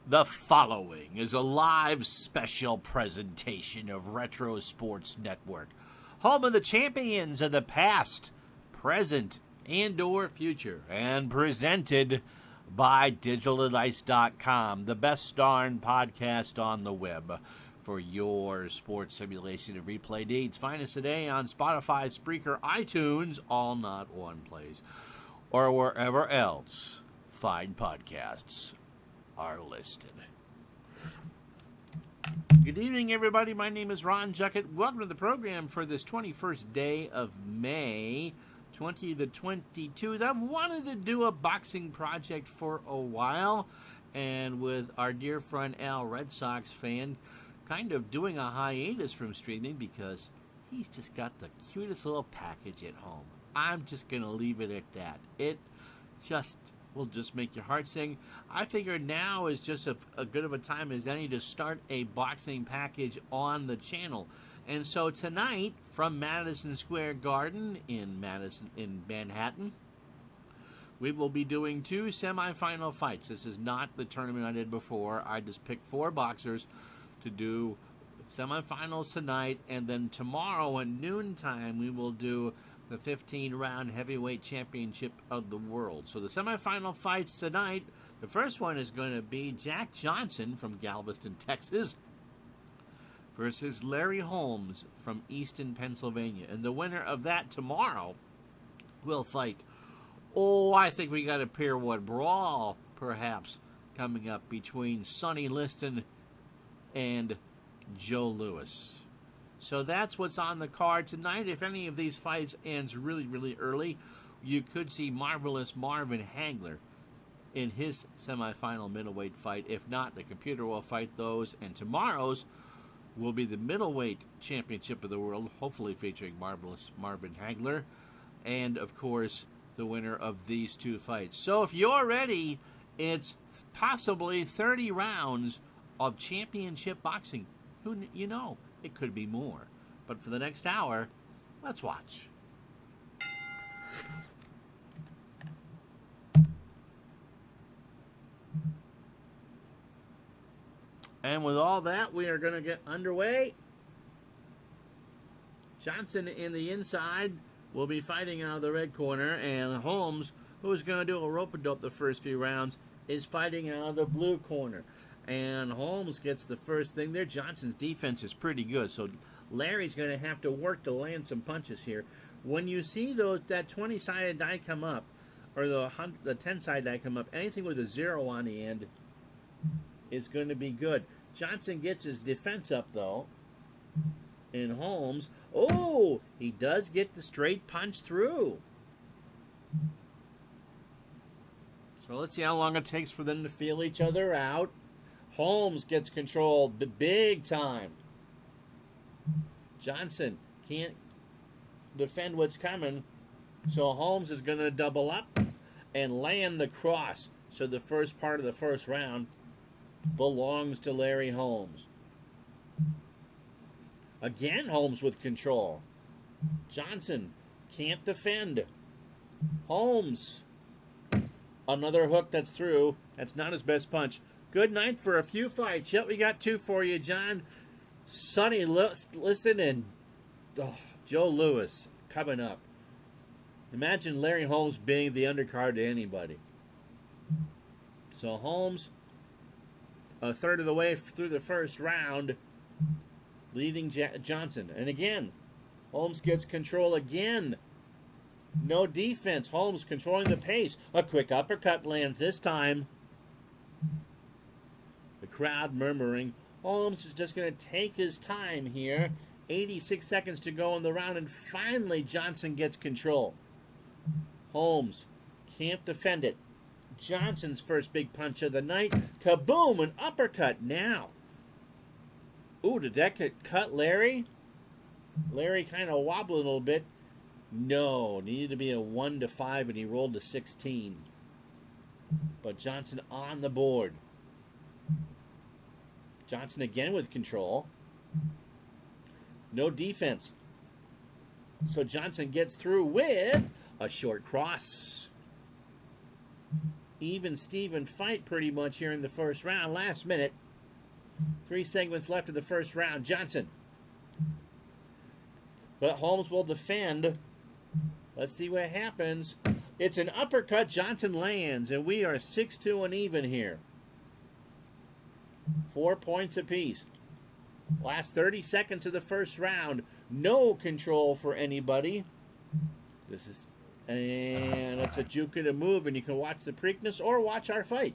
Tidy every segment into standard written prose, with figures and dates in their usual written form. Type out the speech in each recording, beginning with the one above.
The following is a live special presentation of Retro Sports Network, home of the champions of the past, present, and/or future, and presented by DigitalDice.com, the best darn podcast on the web for your sports simulation and replay needs. Find us today on Spotify, Spreaker, iTunes, all not one place, or wherever else fine podcasts are listed. Good evening, everybody. My name is Ron Juckett. Welcome to the program for this 21st day of May 2022. I've wanted to do a boxing project for a while, and with our dear friend Al, Red Sox fan, kind of doing a hiatus from streaming because he's just got the cutest little package at home. I'm just going to leave it at that. It just will just make your heart sing. I figure now is just a good of a time as any to start a boxing package on the channel. And so tonight, from Madison Square Garden in Manhattan, we will be doing two semifinal fights. This is not the tournament I did before. I just picked four boxers to do semifinals tonight, and then tomorrow at noontime we will do the 15-round heavyweight championship of the world. So the semifinal fights tonight, the first one is going to be Jack Johnson from Galveston, Texas, versus Larry Holmes from Easton, Pennsylvania. And the winner of that tomorrow will fight. I think we got a pair one brawl, perhaps, coming up between Sonny Liston and Joe Louis. So that's what's on the card tonight. If any of these fights ends really, really early, you could see Marvelous Marvin Hagler in his semifinal middleweight fight. If not, the computer will fight those. And tomorrow's will be the middleweight championship of the world, hopefully featuring Marvelous Marvin Hagler. And, of course, the winner of these two fights. So if you're ready, it's possibly 30 rounds of championship boxing. You know, it could be more. But for the next hour, let's watch. And with all that, we are going to get underway. Johnson in the inside will be fighting out of the red corner, and Holmes, who is going to do a rope-a-dope the first few rounds, is fighting out of the blue corner. And Holmes gets the first thing there. Johnson's defense is pretty good, so Larry's going to have to work to land some punches here. When you see that 20-sided die come up, or the 10-sided die come up, anything with a 0 on the end is going to be good. Johnson gets his defense up, though. And Holmes, he does get the straight punch through. So let's see how long it takes for them to feel each other out. Holmes gets controlled big time. Johnson can't defend what's coming, so Holmes is going to double up and land the cross. So the first part of the first round belongs to Larry Holmes. Again, Holmes with control. Johnson can't defend. Holmes, another hook that's through. That's not his best punch. Good night for a few fights. Yep, we got two for you, John. Sonny Liston and Joe Louis coming up. Imagine Larry Holmes being the undercard to anybody. So Holmes, a third of the way through the first round, leading Johnson. And again, Holmes gets control again. No defense. Holmes controlling the pace. A quick uppercut lands this time. The crowd murmuring. Holmes is just going to take his time here. 86 seconds to go in the round, and finally Johnson gets control. Holmes can't defend it. Johnson's first big punch of the night. Kaboom! An uppercut now. Did that cut Larry? Larry kind of wobbled a little bit. No, needed to be a 1-5, and he rolled to 16. But Johnson on the board. Johnson again with control. No defense. So Johnson gets through with a short cross. even Steven fight pretty much here in the first round. Last minute. 3 segments left of the first round. Johnson. But Holmes will defend. Let's see what happens. It's an uppercut. Johnson lands, and we are 6-2 and even here. 4 points apiece. Last 30 seconds of the first round. No control for anybody. And it's a juke and a move, and you can watch the Preakness or watch our fight.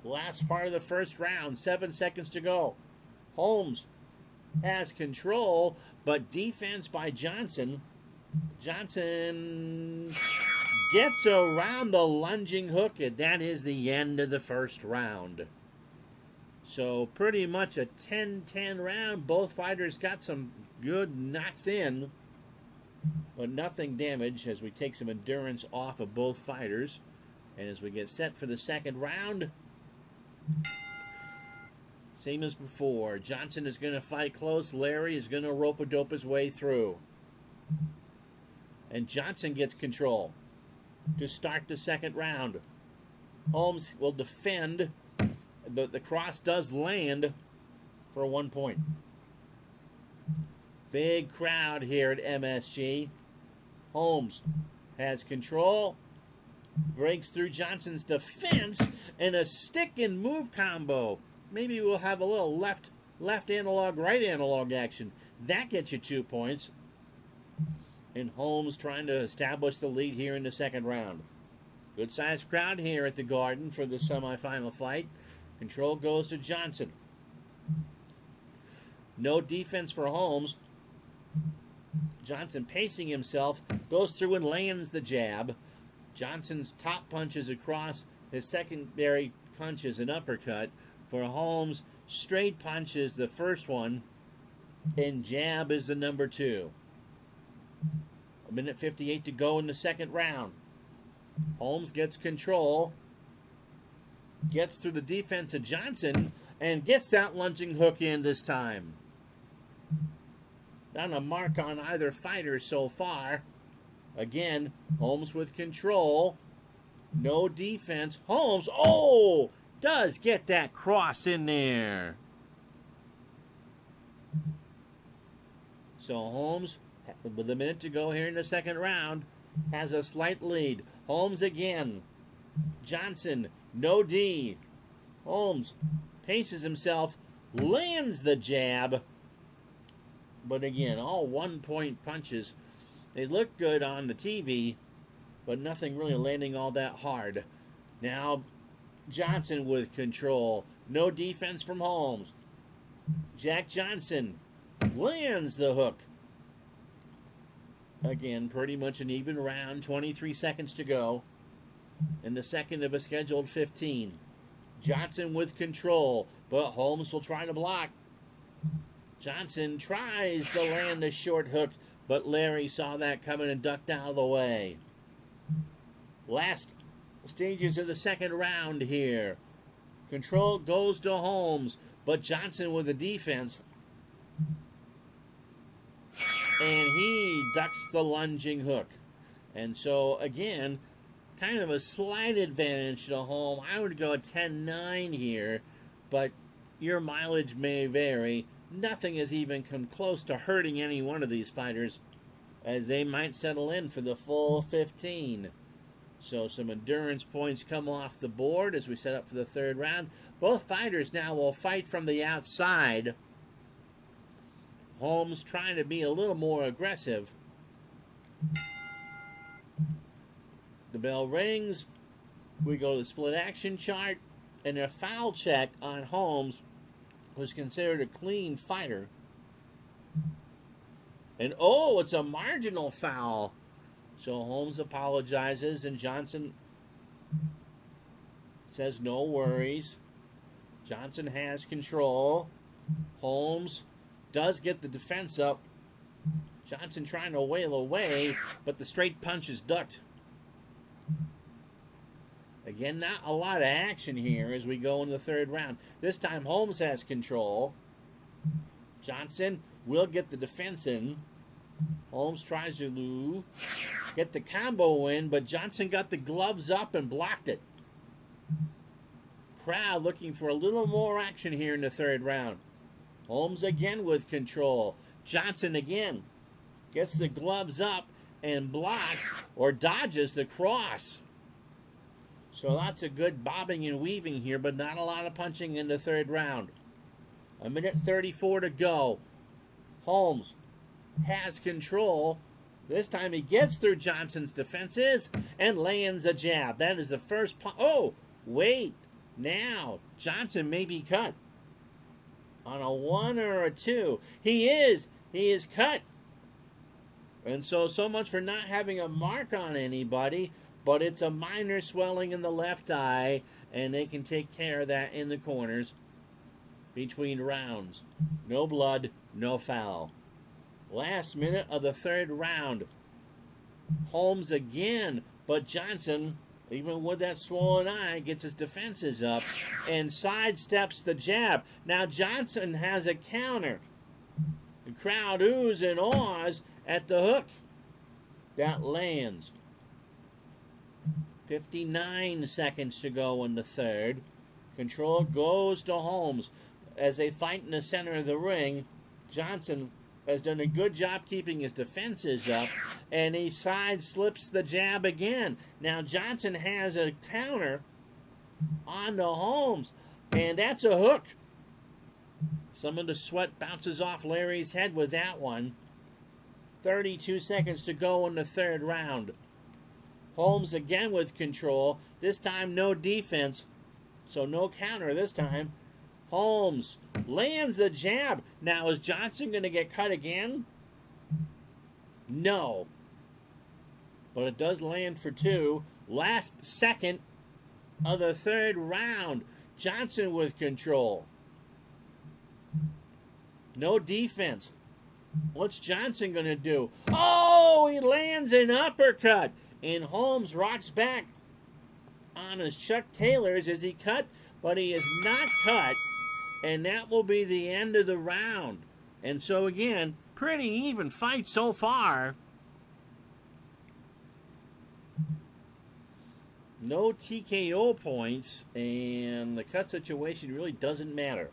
Last part of the first round, 7 seconds to go. Holmes has control, but defense by Johnson. Johnson gets around the lunging hook, and that is the end of the first round. So pretty much a 10-10 round. Both fighters got some good knocks in, but nothing damage as we take some endurance off of both fighters. And as we get set for the second round, same as before. Johnson is going to fight close. Larry is going to rope-a-dope his way through. And Johnson gets control to start the second round. Holmes will defend. The cross does land for 1 point. Big crowd here at MSG. Holmes has control. Breaks through Johnson's defense. And a stick and move combo. Maybe we'll have a little left analog, right analog action. That gets you 2 points. And Holmes trying to establish the lead here in the second round. Good-sized crowd here at the Garden for the semifinal fight. Control goes to Johnson. No defense for Holmes. Johnson pacing himself, goes through and lands the jab. Johnson's top punches across. His secondary punch is an uppercut. For Holmes, straight punch is the first one, and jab is the number 2. 1:58 to go in the second round. Holmes gets control, gets through the defense of Johnson, and gets that lunging hook in this time. Not a mark on either fighter so far. Again, Holmes with control. No defense. Holmes, does get that cross in there. So Holmes, with a minute to go here in the second round, has a slight lead. Holmes again. Johnson, no D. Holmes paces himself, lands the jab. But again, all 1 point punches. They look good on the TV, but nothing really landing all that hard. Now, Johnson with control. No defense from Holmes. Jack Johnson lands the hook. Again, pretty much an even round. 23 seconds to go in the second of a scheduled 15. Johnson with control, but Holmes will try to block. Johnson tries to land the short hook, but Larry saw that coming and ducked out of the way. Last stages of the second round here. Control goes to Holmes, but Johnson with the defense. And he ducks the lunging hook. And so, again, kind of a slight advantage to Holmes. I would go 10-9 here, but your mileage may vary. Nothing has even come close to hurting any one of these fighters, as they might settle in for the full 15. So some endurance points come off the board as we set up for the third round. Both fighters now will fight from the outside. Holmes trying to be a little more aggressive. The bell rings. We go to the split action chart. And a foul check on Holmes, who's considered a clean fighter. And it's a marginal foul. So Holmes apologizes, and Johnson says no worries. Johnson has control. Holmes does get the defense up. Johnson trying to wail away, but the straight punch is ducked. Again, not a lot of action here as we go in the third round. This time Holmes has control. Johnson will get the defense in. Holmes tries to get the combo in, but Johnson got the gloves up and blocked it. Crowd looking for a little more action here in the third round. Holmes again with control. Johnson again gets the gloves up and blocks or dodges the cross. So lots of good bobbing and weaving here, but not a lot of punching in the third round. 1:34 to go. Holmes has control. This time he gets through Johnson's defenses and lands a jab. That is the first oh, wait. Now, Johnson may be cut. On a 1 or a 2. He is cut. And so much for not having a mark on anybody, but it's a minor swelling in the left eye, and they can take care of that in the corners between rounds. No blood, no foul. Last minute of the third round. Holmes again, but Johnson, even with that swollen eye, gets his defenses up and sidesteps the jab. Now Johnson has a counter. The crowd oohs and ahs at the hook. That lands. 59 seconds to go in the third. Control goes to Holmes. As they fight in the center of the ring, Johnson has done a good job keeping his defenses up, and he side slips the jab again. Now Johnson has a counter on to Holmes, and that's a hook. Some of the sweat bounces off Larry's head with that one. 32 seconds to go in the third round. Holmes again with control. This time no defense, so no counter this time. Holmes lands the jab. Now, is Johnson going to get cut again? No. But it does land for 2. Last second of the third round. Johnson with control. No defense. What's Johnson going to do? Oh, he lands an uppercut. And Holmes rocks back on his Chuck Taylors as he cut, but he is not cut. And that will be the end of the round. And so again, pretty even fight so far. No TKO points, and the cut situation really doesn't matter.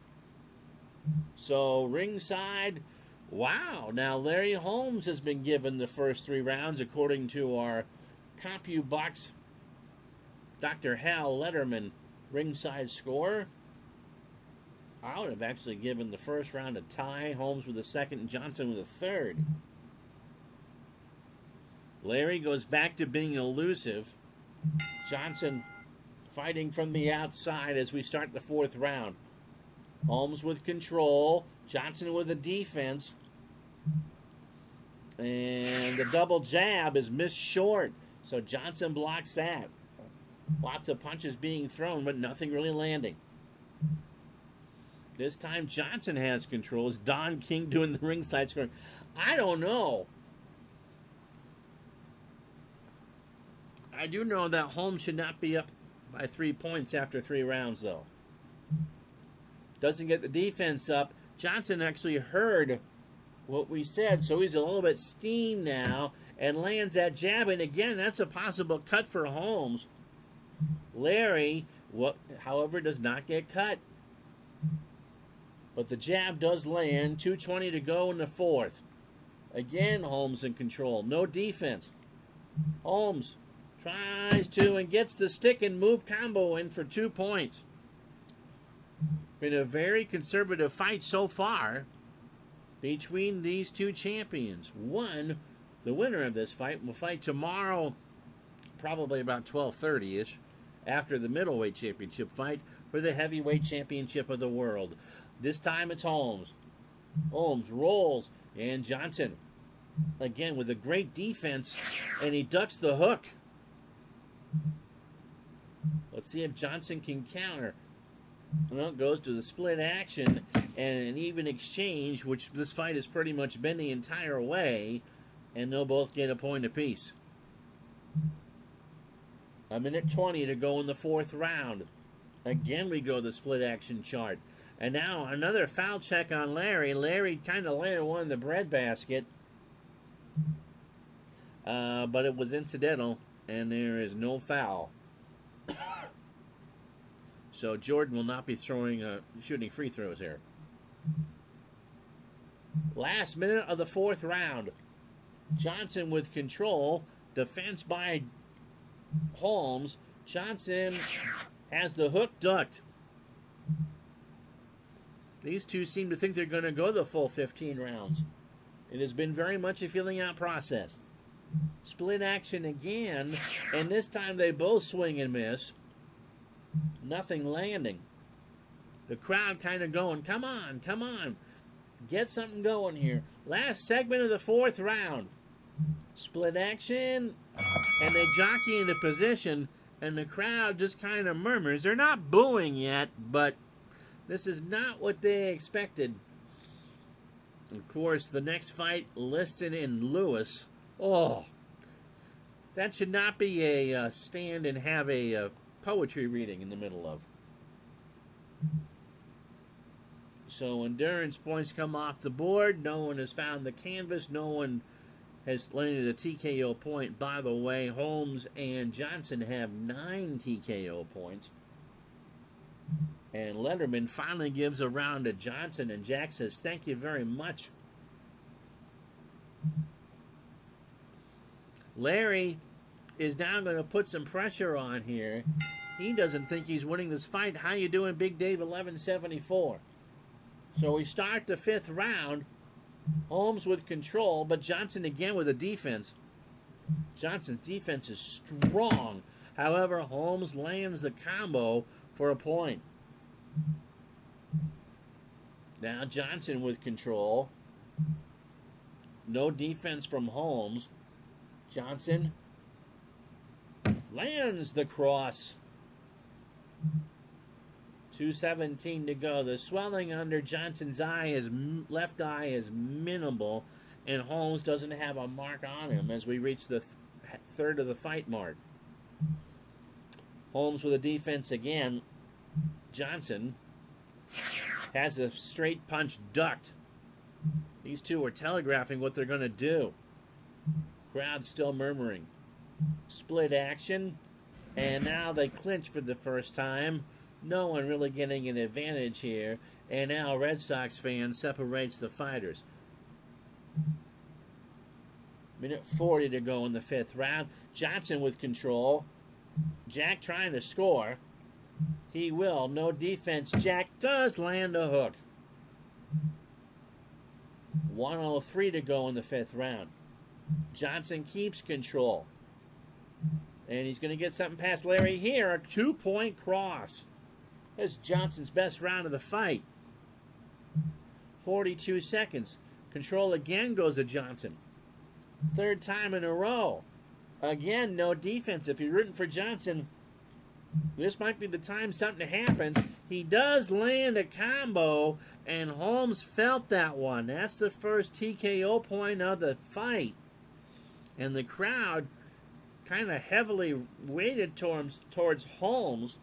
So ringside, wow. Now Larry Holmes has been given the first 3 rounds according to our CompuBox Dr. Hal Letterman ringside score. I would have actually given the first round a tie, Holmes with the second, and Johnson with the third. Larry goes back to being elusive. Johnson fighting from the outside as we start the 4th round. Holmes with control. Johnson with the defense. And the double jab is missed short. So Johnson blocks that. Lots of punches being thrown, but nothing really landing. This time Johnson has control. Is Don King doing the ringside scoring? I don't know. I do know that Holmes should not be up by 3 points after 3 rounds, though. Doesn't get the defense up. Johnson actually heard what we said, so he's a little bit steamed now and lands that jab. And again, that's a possible cut for Holmes. Larry, however, does not get cut. But the jab does land. 2:20 to go in the 4th. Again, Holmes in control. No defense. Holmes tries to and gets the stick and move combo in for 2 points. Been a very conservative fight so far between these two champions. The winner of this fight will fight tomorrow, probably about 12:30-ish, after the middleweight championship fight for the heavyweight championship of the world. This time it's Holmes. Holmes rolls, and Johnson, again with a great defense, and he ducks the hook. Let's see if Johnson can counter. Well, it goes to the split action and an even exchange, which this fight has pretty much been the entire way, and they'll both get a point apiece. 1:20 to go in the 4th round. Again, we go the split action chart. And now another foul check on Larry. Larry kind of landed one in the breadbasket. but it was incidental, and there is no foul. So Jordan will not be shooting free throws here. Last minute of the fourth round. Johnson with control. Defense by Holmes. Johnson has the hook ducked. These two seem to think they're going to go the full 15 rounds. It has been very much a feeling out process. Split action again, and this time they both swing and miss. Nothing landing. The crowd kind of going, come on, come on. Get something going here. Last segment of the fourth round. Split action, and they jockey into position, and the crowd just kind of murmurs. They're not booing yet, but this is not what they expected. Of course, the next fight, Liston and Lewis. Oh, that should not be a stand and have a poetry reading in the middle of. So endurance points come off the board. No one has found the canvas. No one has landed a TKO point. By the way, Holmes and Johnson have 9 TKO points. And Letterman finally gives a round to Johnson, and Jack says, thank you very much. Larry is now going to put some pressure on here. He doesn't think he's winning this fight. How you doing, Big Dave? 1174. So we start the fifth round. Holmes with control, but Johnson again with a defense. Johnson's defense is strong. However, Holmes lands the combo for a point. Now Johnson with control. No defense from Holmes. Johnson lands the cross. 2:17 to go. The swelling under Johnson's left eye is minimal, and Holmes doesn't have a mark on him as we reach the third of the fight mark. Holmes with a defense again. Johnson has a straight punch ducked. These two are telegraphing what they're going to do. Crowd still murmuring. Split action, and now they clinch for the first time. No one really getting an advantage here, and now Red Sox fan separates the fighters. Minute 40 to go in the fifth round. Johnson with control. Jack trying to score. He will. No defense. Jack does land a hook. 1:03 to go in the fifth round. Johnson keeps control. And he's going to get something past Larry here. A 2-point cross. That's Johnson's best round of the fight. 42 seconds. Control again goes to Johnson. Third time in a row. Again, no defense. If you're rooting for Johnson, this might be the time something happens. He does land a combo, and Holmes felt that one. That's the first TKO point of the fight. And the crowd kind of heavily weighted towards Holmes.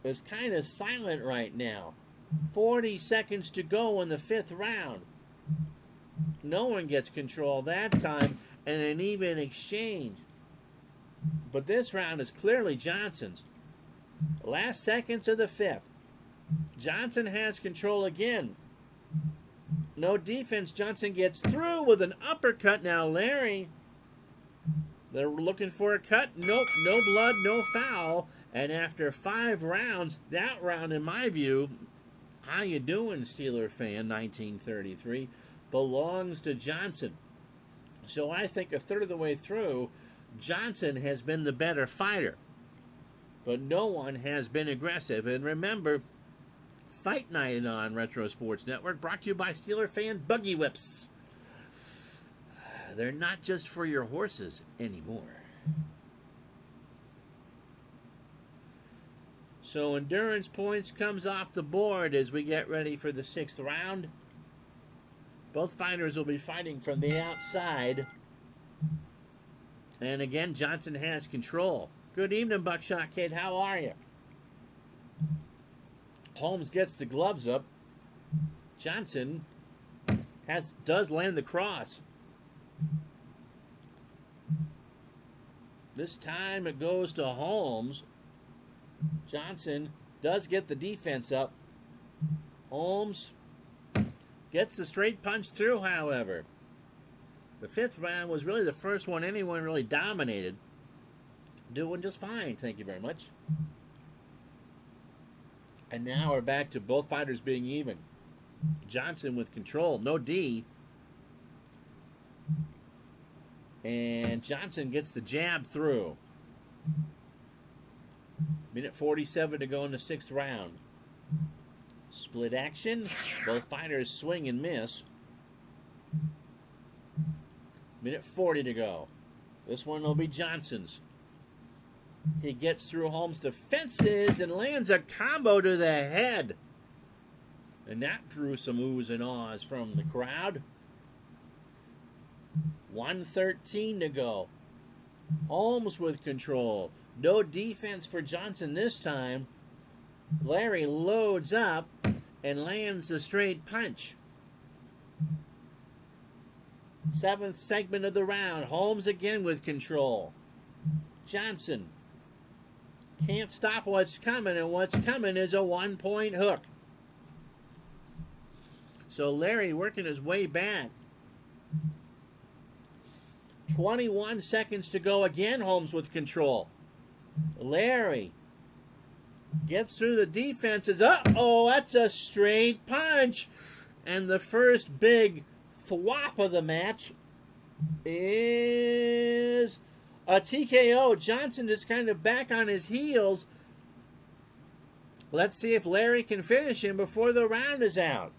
It's kind of silent right now. 40 seconds to go in the fifth round. No one gets control that time, and an even exchange. But this round is clearly Johnson's. Last seconds of the fifth. Johnson has control again. No defense. Johnson gets through with an uppercut. Now Larry, they're looking for a cut. Nope, no blood, no foul. And after 5 rounds, that round, in my view, how you doing, Steeler fan, 1933, belongs to Johnson. So I think a third of the way through, Johnson has been the better fighter. But no one has been aggressive. And remember, Fight Night on Retro Sports Network, brought to you by Steeler Fan Buggy Whips. They're not just for your horses anymore. So endurance points comes off the board as we get ready for the 6th round. Both fighters will be fighting from the outside. And again, Johnson has control. Good evening, Buckshot Kid. How are you? Holmes gets the gloves up. Johnson does land the cross. This time it goes to Holmes. Johnson does get the defense up. Holmes gets the straight punch through, however. The fifth round was really the first one anyone really dominated. Doing just fine, thank you very much. And now we're back to both fighters being even. Johnson with control, no D. And Johnson gets the jab through. Minute 47 to go in the sixth round. Split action. Both fighters swing and miss. Minute 40 to go. This one will be Johnson's. He gets through Holmes' defenses and lands a combo to the head. And that drew some oohs and ahs from the crowd. 1:13 to go. Holmes with control. No defense for Johnson this time. Larry loads up and lands a straight punch. Seventh segment of the round. Holmes again with control. Johnson can't stop what's coming, and what's coming is a 1-point hook. So Larry working his way back. 21 seconds to go again. Holmes with control. Larry gets through the defenses. Uh-oh, that's a straight punch. And the first big thwop of the match is a TKO. Johnson is kind of back on his heels. Let's see if Larry can finish him before the round is out.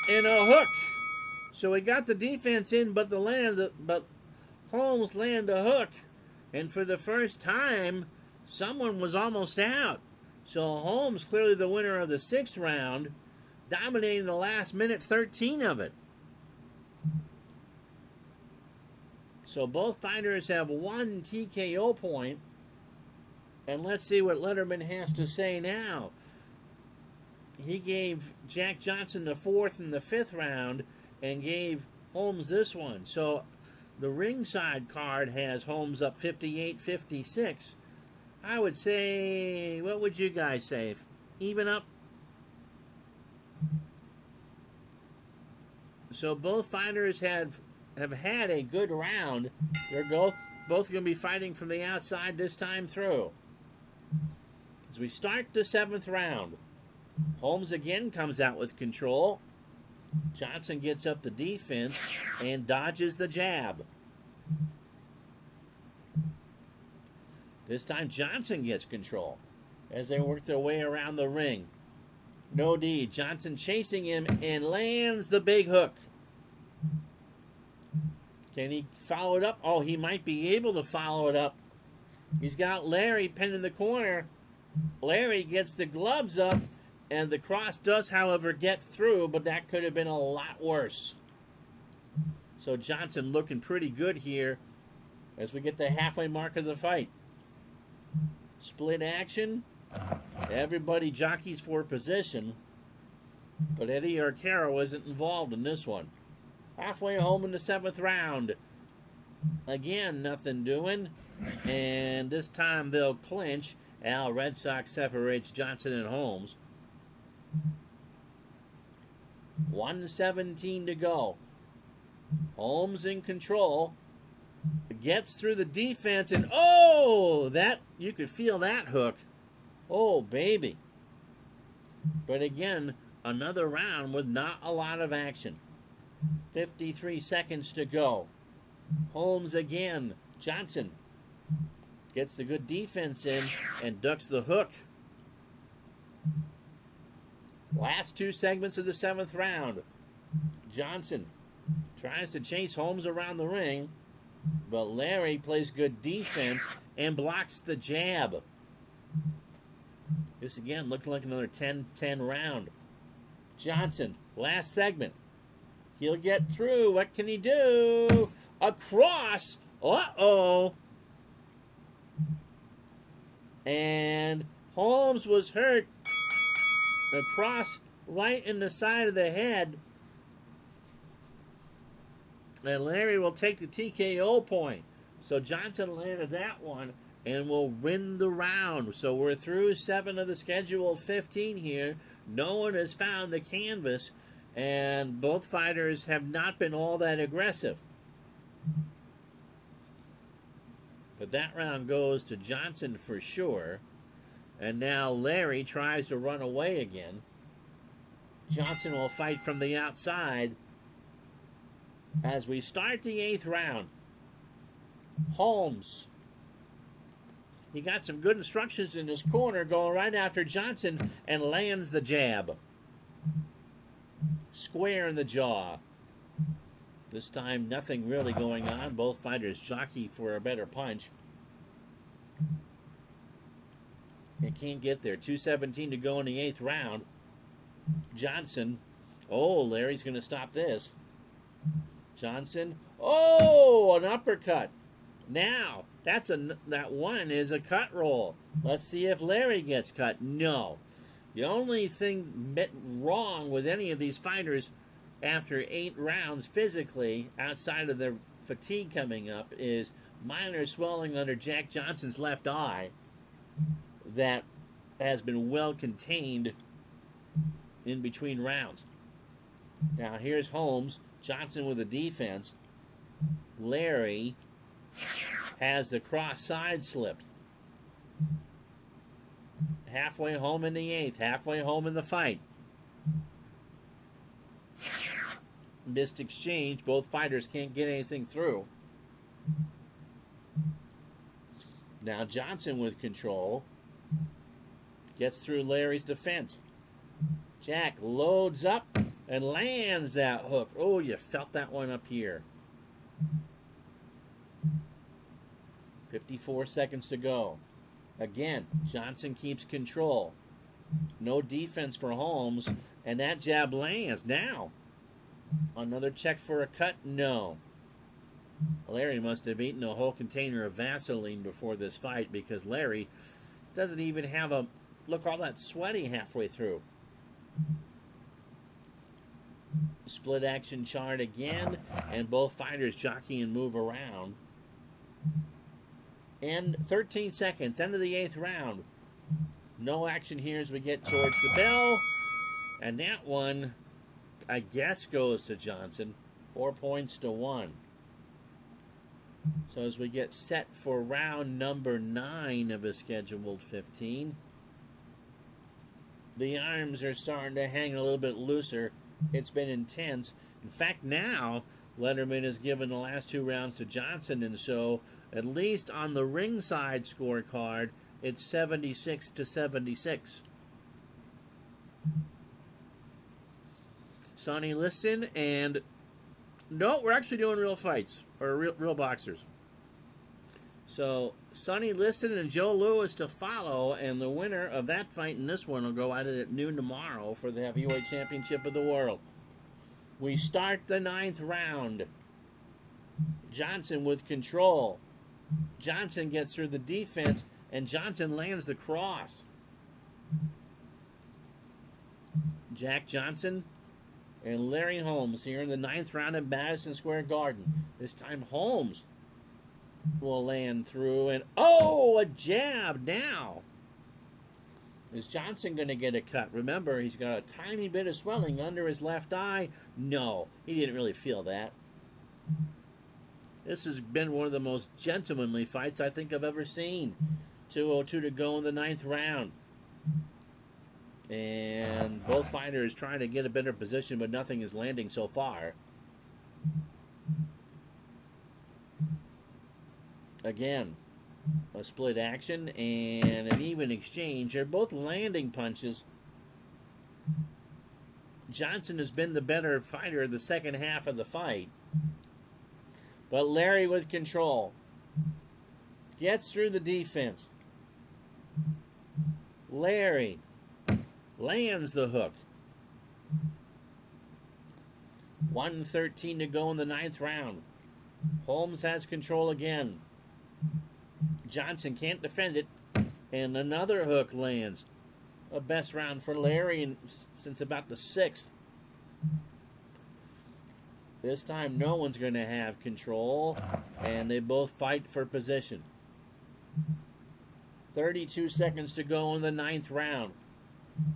And a hook. So he got the defense in, but Holmes landed a hook. And for the first time, someone was almost out. So Holmes clearly the winner of the sixth round, dominating the last minute 13 of it. So both fighters have one TKO point. And let's see what Letterman has to say now. He gave Jack Johnson the fourth and the fifth round and gave Holmes this one. So the ringside card has Holmes up 58-56. I would say, what would you guys say? Even up? So both fighters have had a good round. They're both going to be fighting from the outside this time through. As we start the seventh round, Holmes again comes out with control. Johnson gets up the defense and dodges the jab. This time Johnson gets control as they work their way around the ring. No D. Johnson chasing him and lands the big hook. Can he follow it up? Oh, he might be able to follow it up. He's got Larry pinned in the corner. Larry gets the gloves up, and the cross does, however, get through, but that could have been a lot worse. So Johnson looking pretty good here as we get the halfway mark of the fight. Split action. Everybody jockeys for position, but Eddie Arcaro isn't involved in this one. Halfway home in the seventh round. Again, nothing doing, and this time they'll clinch. Red Sox separates Johnson and Holmes. 1:17 to go. Holmes in control. Gets through the defense, and that you could feel that hook. Oh, baby. But again, another round with not a lot of action. 53 seconds to go. Holmes again. Johnson gets the good defense in and ducks the hook. Last two segments of the seventh round. Johnson tries to chase Holmes around the ring, but Larry plays good defense and blocks the jab. This again looking like another 10-10 round. Johnson, last segment. He'll get through. What can he do? A cross. Uh-oh. And Holmes was hurt. A cross right in the side of the head. And Larry will take the TKO point. So Johnson landed that one and will win the round. So we're through 7 of the scheduled 15 here. No one has found the canvas, and both fighters have not been all that aggressive. But that round goes to Johnson for sure. And now Larry tries to run away again. Johnson will fight from the outside as we start the 8th round. Holmes. He got some good instructions in his corner, going right after Johnson and lands the jab. Square in the jaw. This time nothing really going on. Both fighters jockey for a better punch. They can't get there. 2:17 to go in the 8th round. Johnson. Oh, Larry's going to stop this. Johnson. Oh, an uppercut. Now, that one is a cut roll. Let's see if Larry gets cut. No. The only thing wrong with any of these fighters after 8 rounds physically, outside of their fatigue coming up, is minor swelling under Jack Johnson's left eye that has been well contained in between rounds. Now here's Holmes. Johnson with the defense. Larry has the cross side slipped. Halfway home in the 8th. Halfway home in the fight. Missed exchange. Both fighters can't get anything through. Now Johnson with control. Gets through Larry's defense. Jack loads up and lands that hook. Oh, you felt that one up here. 54 seconds to go. Again, Johnson keeps control. No defense for Holmes, and that jab lands. Now, another check for a cut? No. Larry must have eaten a whole container of Vaseline before this fight, because Larry doesn't even have a... Look, all that sweaty halfway through. Split action chart again, and both fighters jockey and move around. And 13 seconds, end of the 8th round. No action here as we get towards the bell. And that one, I guess, goes to Johnson. 4 points to 1. So as we get set for round number 9 of a scheduled 15, the arms are starting to hang a little bit looser. It's been intense. In fact, now Letterman has given the last 2 rounds to Johnson, and so at least on the ringside scorecard, it's 76-76. Sonny Liston and... No, we're actually doing real fights, or real boxers. So, Sonny Liston and Joe Louis to follow, and the winner of that fight and this one will go at it at noon tomorrow for the Heavyweight Championship of the World. We start the 9th round. Johnson with control. Johnson gets through the defense, and Johnson lands the cross. Jack Johnson and Larry Holmes here in the 9th round at Madison Square Garden. This time Holmes will land through, and oh, a jab now. Is Johnson going to get a cut? Remember, he's got a tiny bit of swelling under his left eye. No, he didn't really feel that. This has been one of the most gentlemanly fights I think I've ever seen. 2:02 to go in the 9th round. And both fighters trying to get a better position, but nothing is landing so far. Again, a split action and an even exchange. They're both landing punches. Johnson has been the better fighter the second half of the fight. But Larry with control. Gets through the defense. Larry lands the hook. 1:13 to go in the 9th round. Holmes has control again. Johnson can't defend it, and another hook lands. A best round for Larry since about the 6th. This time no one's going to have control, and they both fight for position. 32 seconds to go in the 9th round.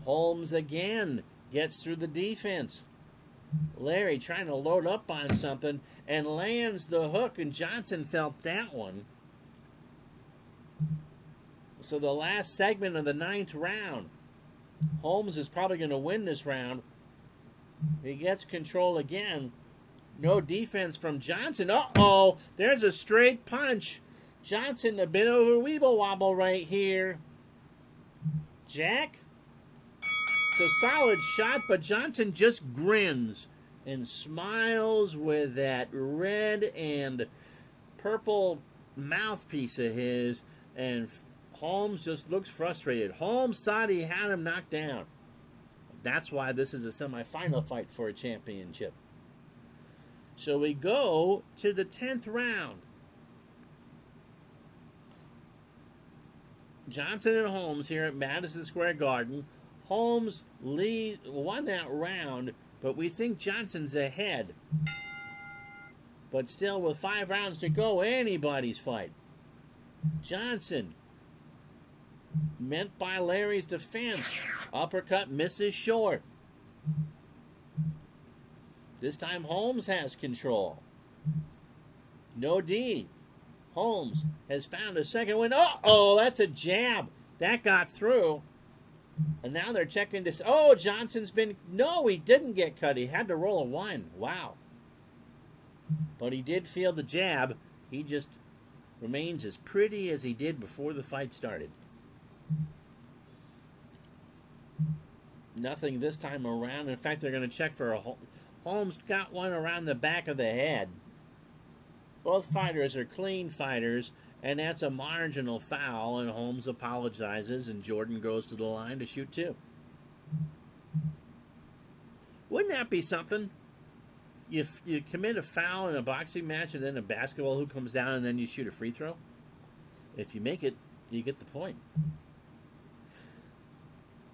Holmes again gets through the defense. Larry trying to load up on something and lands the hook, and Johnson felt that one. So the last segment of the 9th round, Holmes is probably going to win this round. He gets control again. No defense from Johnson. Uh-oh, there's a straight punch. Johnson, a bit of a weeble wobble right here. Jack? It's a solid shot, but Johnson just grins and smiles with that red and purple mouthpiece of his, and Holmes just looks frustrated. Holmes thought he had him knocked down. That's why this is a semifinal fight for a championship. So we go to the 10th round. Johnson and Holmes here at Madison Square Garden. Holmes won that round, but we think Johnson's ahead. But still, with 5 rounds to go, anybody's fight. Johnson, meant by Larry's defense. Uppercut misses short. This time Holmes has control. No D. Holmes has found a second win. Uh-oh, that's a jab. That got through. And now they're checking to... Oh, Johnson's been... No, he didn't get cut. He had to roll a 1. Wow. But he did feel the jab. He just remains as pretty as he did before the fight started. Nothing this time around. In fact, they're going to check for a... Holmes got one around the back of the head. Both fighters are clean fighters, and that's a marginal foul, and Holmes apologizes, and Jordan goes to the line to shoot 2. Wouldn't that be something? You commit a foul in a boxing match, and then a basketball hoop comes down, and then you shoot a free throw? If you make it, you get the point.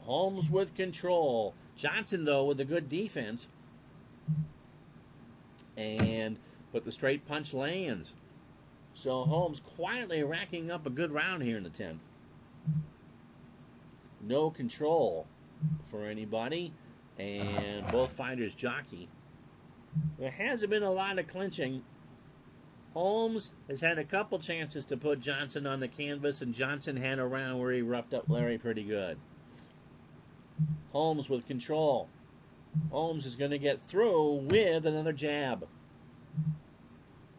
Holmes with control. Johnson, though, with a good defense. But the straight punch lands. So Holmes quietly racking up a good round here in the 10th. No control for anybody, and both fighters jockey. There hasn't been a lot of clinching. Holmes has had a couple chances to put Johnson on the canvas, and Johnson had a round where he roughed up Larry pretty good. Holmes with control. Holmes is going to get through with another jab.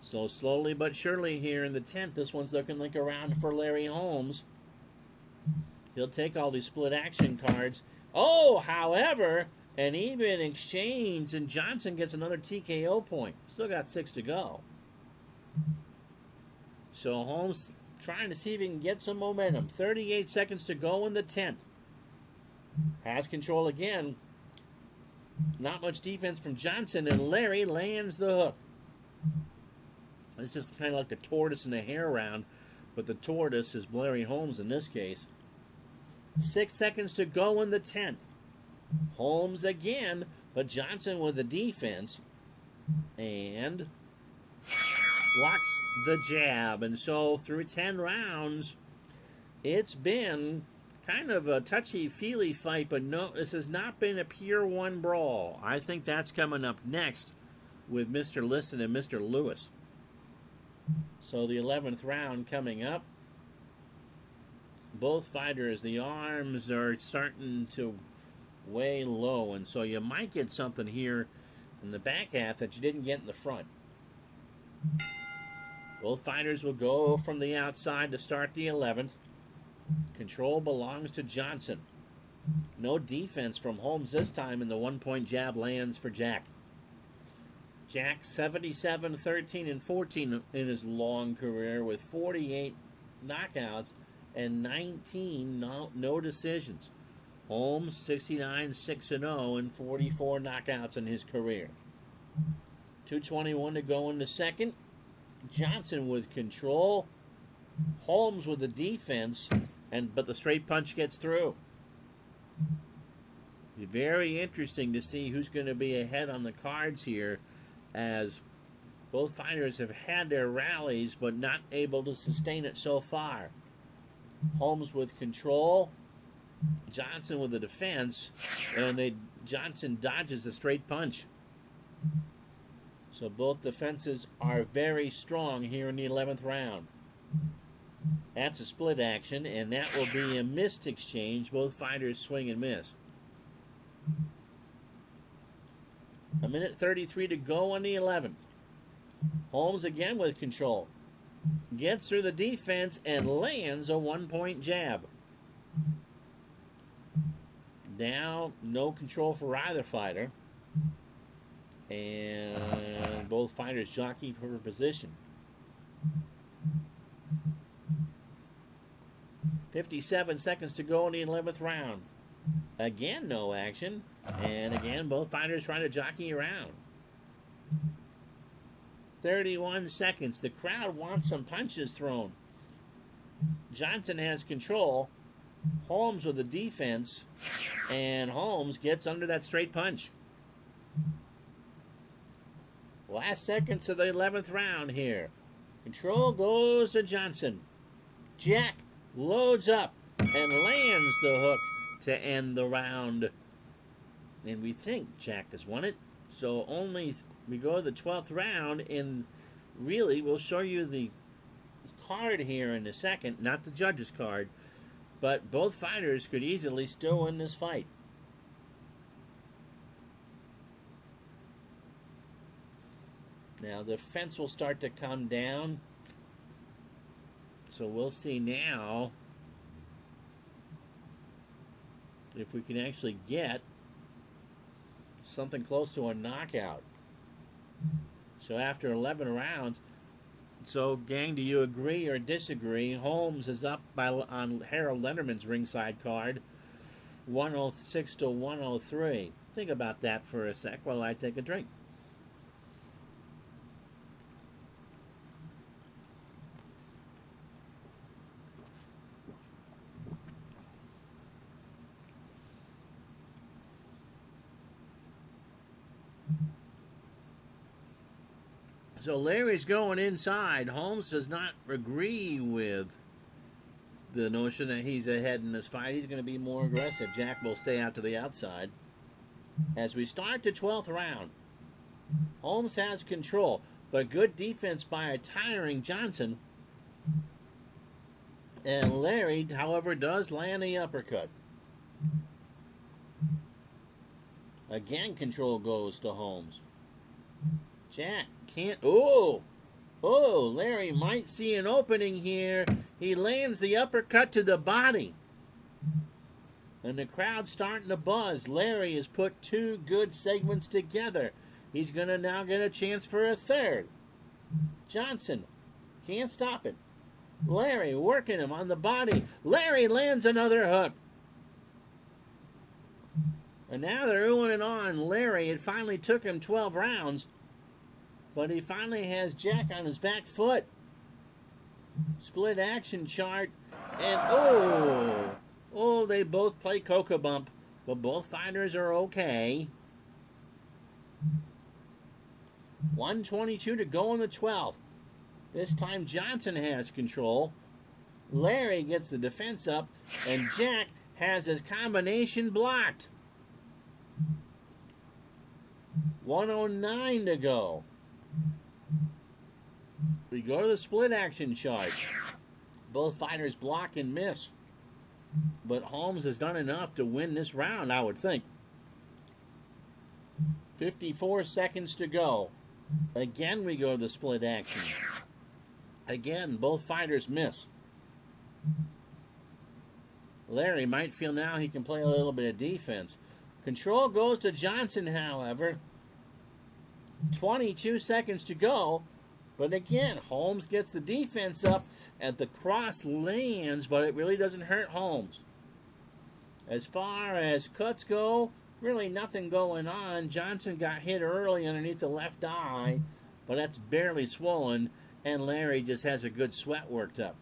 So slowly but surely here in the 10th, this one's looking like a round for Larry Holmes. He'll take all these split action cards. Oh, however, an even exchange, and Johnson gets another TKO point. Still got 6 to go. So Holmes trying to see if he can get some momentum. 38 seconds to go in the 10th. Has control again. Not much defense from Johnson, and Larry lands the hook. This is kind of like a tortoise and a hare round, but the tortoise is Larry Holmes in this case. 6 seconds to go in the 10th. Holmes again, but Johnson with the defense, and blocks the jab. And so through 10 rounds, it's been kind of a touchy-feely fight, but no, this has not been a pure one brawl. I think that's coming up next with Mr. Liston and Mr. Lewis. So the 11th round coming up. Both fighters, the arms are starting to weigh low, and so you might get something here in the back half that you didn't get in the front. Both fighters will go from the outside to start the 11th. Control belongs to Johnson. No defense from Holmes this time, and the 1-point jab lands for Jack. Jack 77, 13, and 14 in his long career with 48 knockouts and 19 no decisions. Holmes 69, 6-0, and 44 knockouts in his career. 2:21 to go in the second. Johnson with control. Holmes with the defense, but the straight punch gets through. Be very interesting to see who's going to be ahead on the cards here. as both fighters have had their rallies but not able to sustain it so far. Holmes with control, Johnson with the defense, and Johnson dodges a straight punch. So both defenses are very strong here in the 11th round. That's a split action, and that will be a missed exchange. Both fighters swing and miss. 1:33 to go on the 11th. Holmes again with control. Gets through the defense and lands a one-point jab. Now, no control for either fighter. And both fighters jockey for position. 57 seconds to go in the 11th round. Again, no action. And again, both fighters trying to jockey around. 31 seconds. The crowd wants some punches thrown. Johnson has control. Holmes with the defense. And Holmes gets under that straight punch. Last seconds of the 11th round here. Control goes to Johnson. Jack loads up and lands the hook to end the round. And we think Jack has won it. So we go to the 12th round, and really we'll show you the card here in a second, not the judge's card, but both fighters could easily still win this fight. Now the fence will start to come down, so we'll see now if we can actually get something close to a knockout. So after 11 rounds, so gang, do you agree or disagree? Holmes is up on Harold Lenderman's ringside card, 106 to 103. Think about that for a sec while I take a drink. So Larry's going inside. Holmes does not agree with the notion that he's ahead in this fight. He's going to be more aggressive. Jack will stay out to the outside. As we start the 12th round, Holmes has control, but good defense by a tiring Johnson. And Larry, however, does land the uppercut. Again, control goes to Holmes. Jack can't. Oh, Larry might see an opening here. He lands the uppercut to the body. And the crowd's starting to buzz. Larry has put two good segments together. He's going to now get a chance for a third. Johnson can't stop it. Larry working him on the body. Larry lands another hook. And now they're oohing it on. Larry, it finally took him 12 rounds. But he finally has Jack on his back foot. Split action chart. And they both play Coca Bump. But both fighters are okay. 1:22 to go in the 12th. This time Johnson has control. Larry gets the defense up. And Jack has his combination blocked. 1:09 to go. We go to the split action chart. Both fighters block and miss. But Holmes has done enough to win this round, I would think. 54 seconds to go. Again, we go to the split action. Again, both fighters miss. Larry might feel now he can play a little bit of defense. Control goes to Johnson, however. 22 seconds to go. But again, Holmes gets the defense up and the cross lands, but it really doesn't hurt Holmes. As far as cuts go, really nothing going on. Johnson got hit early underneath the left eye, but that's barely swollen, and Larry just has a good sweat worked up.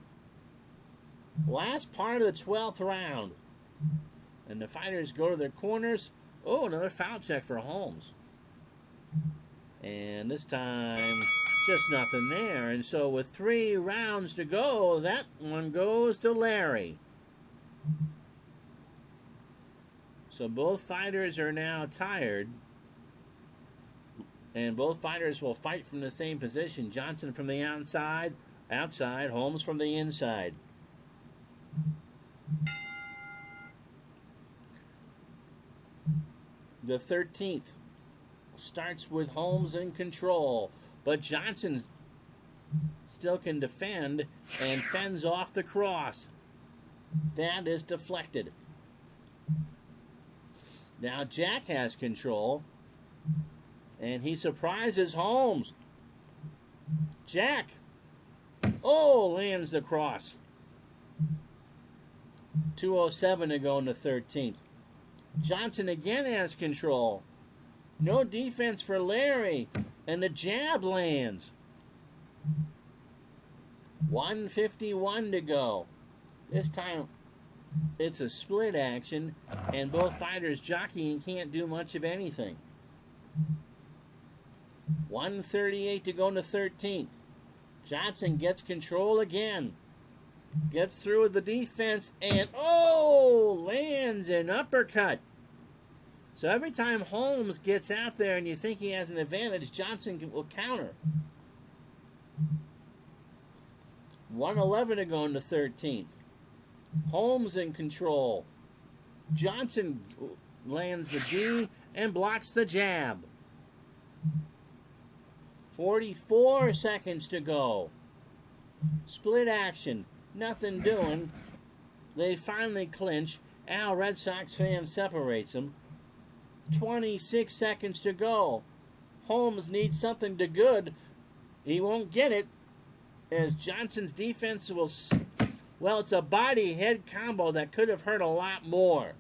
Last part of the 12th round. And the fighters go to their corners. Oh, another foul check for Holmes. And this time, just nothing there. And so with 3 rounds to go, that one goes to Larry. So both fighters are now tired. And both fighters will fight from the same position. Johnson from the outside, Holmes from the inside. The 13th starts with Holmes in control, but Johnson still can defend and fends off the cross. That is deflected. Now Jack has control, and he surprises Holmes. Jack, lands the cross. 2:07 to go in the 13th. Johnson again has control. No defense for Larry, and the jab lands. 1:51 to go. This time it's a split action, and both fighters jockeying can't do much of anything. 1:38 to go in the 13th. Johnson gets control again. Gets through with the defense and, lands an uppercut. So every time Holmes gets out there and you think he has an advantage, Johnson will counter. 1:11 to go in the 13th. Holmes in control. Johnson lands the D and blocks the jab. 44 seconds to go. Split action. Nothing doing. They finally clinch. Al, Red Sox fan, separates them. 26 seconds to go. Holmes needs something to good. He won't get it, as Johnson's defense will... it's a body-head combo that could have hurt a lot more.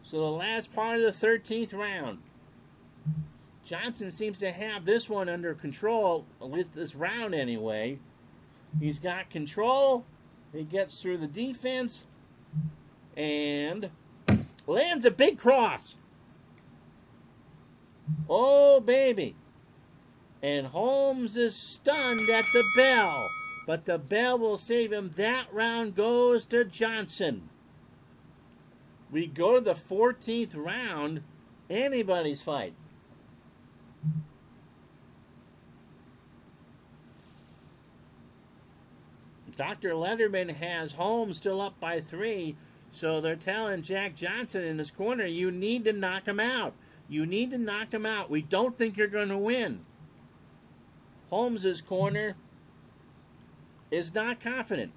So the last part of the 13th round. Johnson seems to have this one under control, at least this round anyway. He's got control. He gets through the defense and lands a big cross. Oh, baby. And Holmes is stunned at the bell, but the bell will save him. That round goes to Johnson. We go to the 14th round. Anybody's fight. Dr. Letterman has Holmes still up by 3, so they're telling Jack Johnson in his corner, you need to knock him out. You need to knock him out. We don't think you're going to win. Holmes's corner is not confident.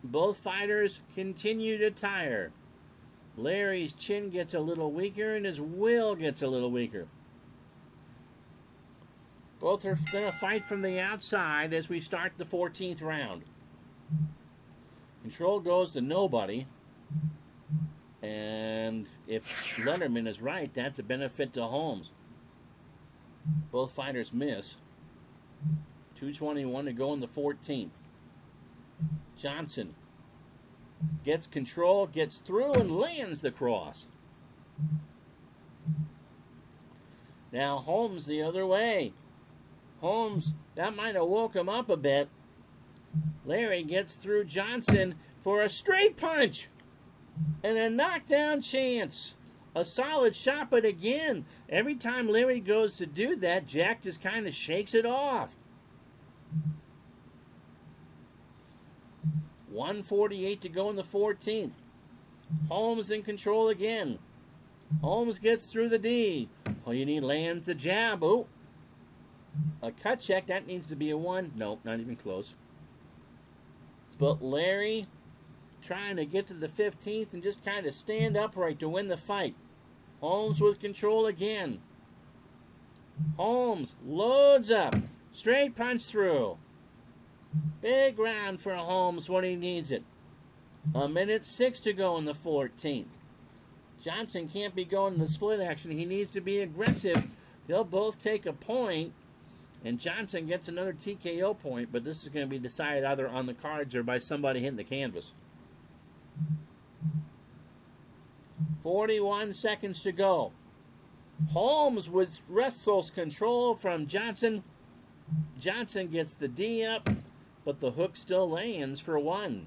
Both fighters continue to tire. Larry's chin gets a little weaker and his will gets a little weaker. Both are going to fight from the outside as we start the 14th round. Control goes to nobody. And if Letterman is right, that's a benefit to Holmes. Both fighters miss. 2:21 to go in the 14th. Johnson gets control, gets through, and lands the cross. Now Holmes the other way. Holmes, that might have woke him up a bit. Larry gets through Johnson for a straight punch and a knockdown chance. A solid shot, but again, every time Larry goes to do that, Jack just kind of shakes it off. 1:48 to go in the 14th. Holmes in control again. Holmes gets through the D. All you need lands the jab. A cut check, that needs to be a 1. Nope, not even close. But Larry trying to get to the 15th and just kind of stand upright to win the fight. Holmes with control again. Holmes loads up. Straight punch through. Big round for Holmes when he needs it. 1:06 to go in the 14th. Johnson can't be going to the split action. He needs to be aggressive. They'll both take a point. And Johnson gets another TKO point, but this is going to be decided either on the cards or by somebody hitting the canvas. 41 seconds to go. Holmes wrestles control from Johnson. Johnson gets the D up, but the hook still lands for 1.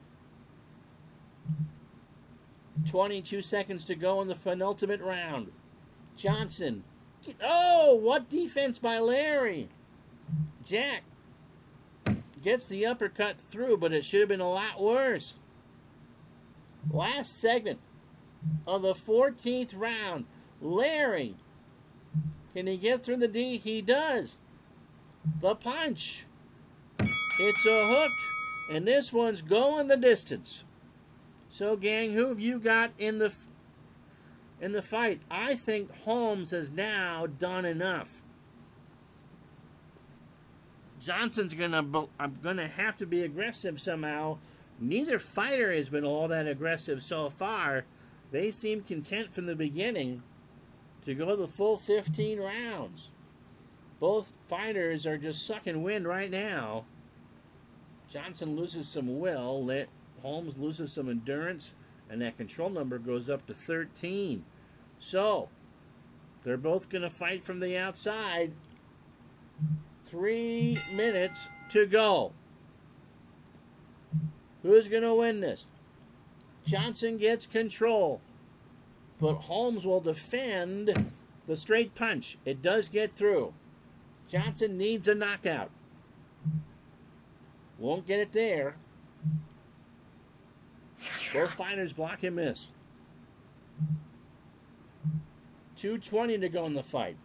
22 seconds to go in the penultimate round. Johnson. Oh, what defense by Larry. Jack gets the uppercut through, but it should have been a lot worse. Last segment of the 14th round. Larry. Can he get through the D? He does. The punch. It's a hook, and this one's going the distance. So, gang, who have you got in the fight? I think Holmes has now done enough. Johnson's gonna have to be aggressive somehow. Neither fighter has been all that aggressive so far. They seem content from the beginning to go the full 15 rounds. Both fighters are just sucking wind right now. Johnson loses some will. Holmes loses some endurance. And that control number goes up to 13. So, they're both going to fight from the outside. 3 minutes to go. Who's going to win this? Johnson gets control. But Holmes will defend the straight punch. It does get through. Johnson needs a knockout. Won't get it there. Both fighters block and miss. 2:20 to go in the fight.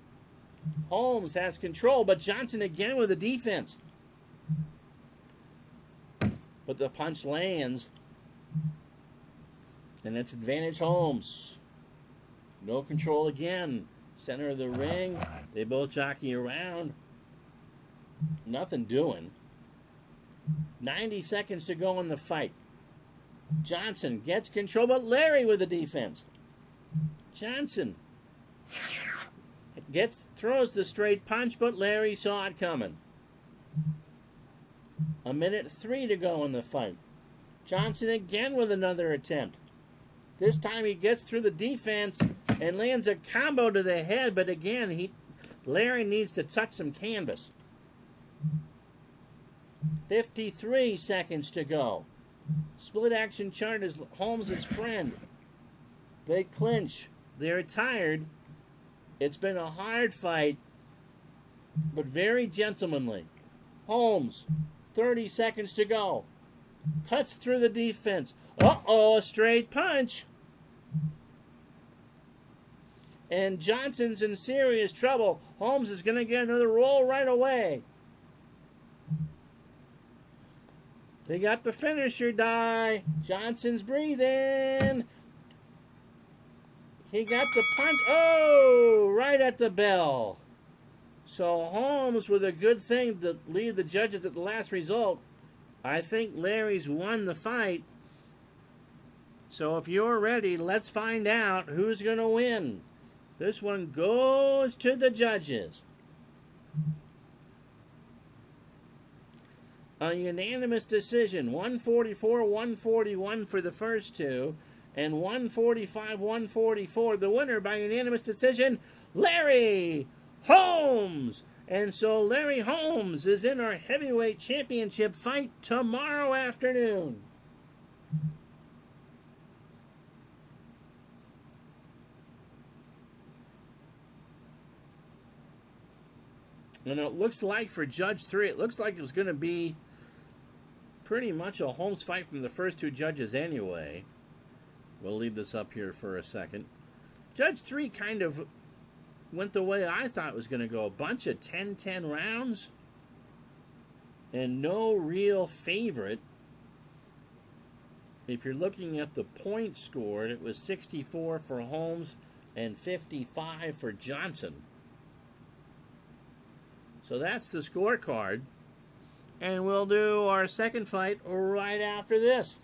Holmes has control, but Johnson again with a defense. But the punch lands. And it's advantage Holmes. No control again. Center of the ring. They both jockey around. Nothing doing. 90 seconds to go in the fight. Johnson gets control, but Larry with the defense. Johnson throws the straight punch, but Larry saw it coming. 1:03 to go in the fight. Johnson again with another attempt. This time he gets through the defense and lands a combo to the head, but again, Larry needs to touch some canvas. 53 seconds to go. Split action chart is Holmes' friend. They clinch. They're tired. It's been a hard fight, but very gentlemanly. Holmes, 30 seconds to go. Cuts through the defense. Uh-oh, a straight punch. And Johnson's in serious trouble. Holmes is going to get another roll right away. They got the finisher die. Johnson's breathing. He got the punch. Oh, right at the bell. So Holmes with a good thing to lead the judges at the last result. I think Larry's won the fight. So if you're ready, let's find out who's going to win. This one goes to the judges. A unanimous decision, 144-141 for the first two, and 145-144. The winner by unanimous decision, Larry Holmes. And so Larry Holmes is in our heavyweight championship fight tomorrow afternoon. And it looks like for Judge 3, it looks like it was going to be pretty much a Holmes fight from the first two judges anyway. We'll leave this up here for a second. Judge 3 kind of went the way I thought it was going to go. A bunch of 10-10 rounds and no real favorite. If you're looking at the points scored, it was 64 for Holmes and 55 for Johnson. So that's the scorecard. And we'll do our second fight right after this.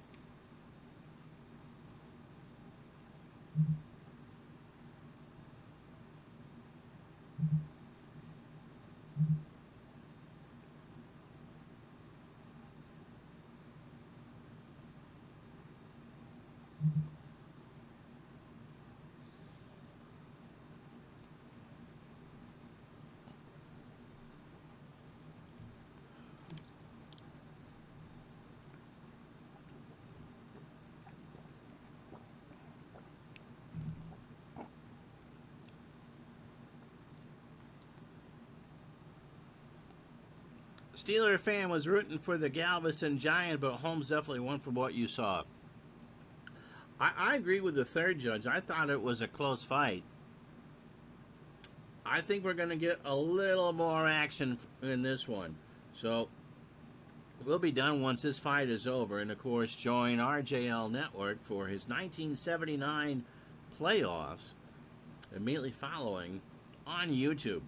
Steeler fan was rooting for the Galveston Giant, but Holmes definitely won from what you saw. I agree with the third judge. I thought it was a close fight. I think we're going to get a little more action in this one. So we'll be done once this fight is over. And, of course, join RJL Network for his 1979 playoffs immediately following on YouTube.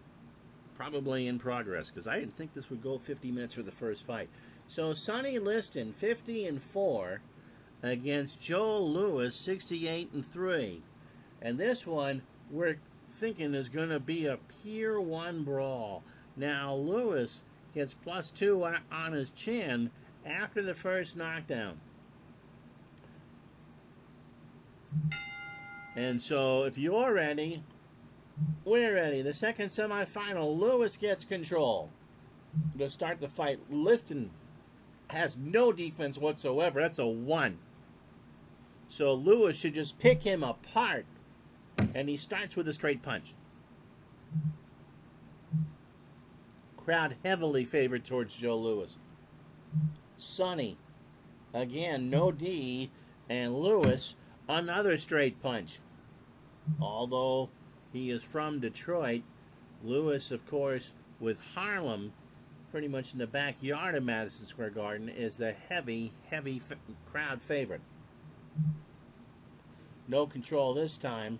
Probably in progress, because I didn't think this would go 50 minutes for the first fight. So Sonny Liston, 50-4, against Joel Lewis, 68-3. And this one, we're thinking is going to be a Pier 1 brawl. Now, Lewis gets +2 on his chin after the first knockdown. And so, if you're ready, we're ready. The second semifinal, Lewis gets control to start the fight. Liston has no defense whatsoever. That's a 1. So Lewis should just pick him apart. And he starts with a straight punch. Crowd heavily favored towards Joe Lewis. Sonny, again, no D. And Lewis, another straight punch. Although he is from Detroit, Lewis, of course, with Harlem pretty much in the backyard of Madison Square Garden, is the heavy crowd favorite. No control this time.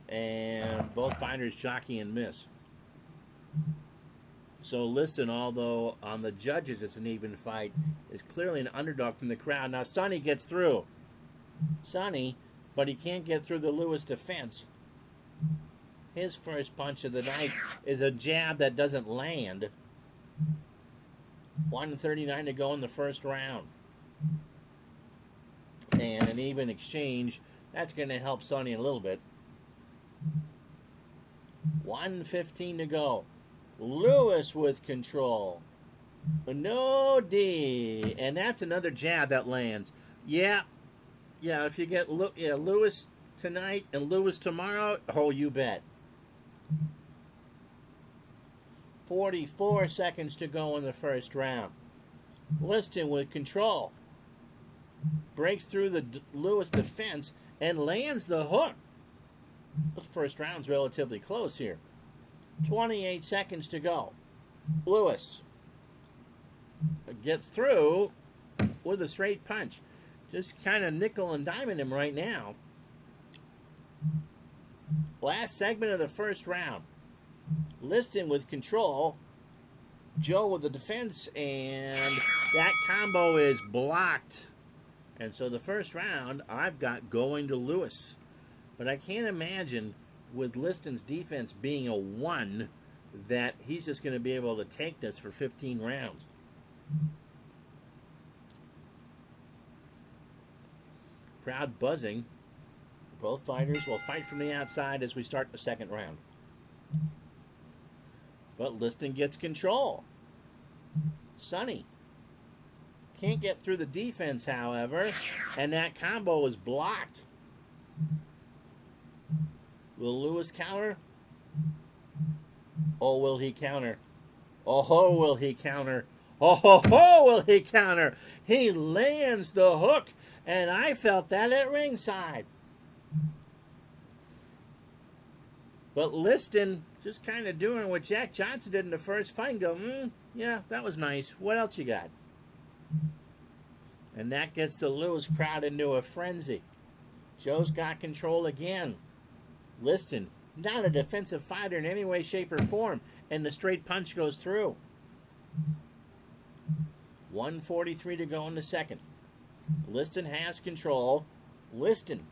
And both fighters jockey and miss. So Liston, although on the judges it's an even fight, is clearly an underdog from the crowd. Now Sonny gets through. Sonny, but he can't get through the Lewis defense. His first punch of the night is a jab that doesn't land. 1:39 to go in the first round. And an even exchange. That's going to help Sonny a little bit. 1:15 to go. Lewis with control. No D. And that's another jab that lands. Yeah, if you get Lewis tonight and Lewis tomorrow, oh, you bet. 44 seconds to go in the first round. Liston with control. Breaks through the Lewis defense and lands the hook. The first round's relatively close here. 28 seconds to go. Lewis gets through with a straight punch. Just kind of nickel and diming him right now. Last segment of the first round. Liston with control. Joe with the defense, and that combo is blocked. And so the first round, I've got going to Lewis. But I can't imagine, with Liston's defense being a 1, that he's just going to be able to take this for 15 rounds. Crowd buzzing. Both fighters will fight from the outside as we start the second round. But Liston gets control. Sonny can't get through the defense, however, and that combo is blocked. Will Lewis counter? Oh, will he counter? Oh, will he counter? Oh, will he counter? He lands the hook, and I felt that at ringside. But Liston just kind of doing what Jack Johnson did in the first fight and go, yeah, that was nice. What else you got? And that gets the Lewis crowd into a frenzy. Joe's got control again. Liston, not a defensive fighter in any way, shape, or form. And the straight punch goes through. 1:43 to go in the second. Liston has control. Liston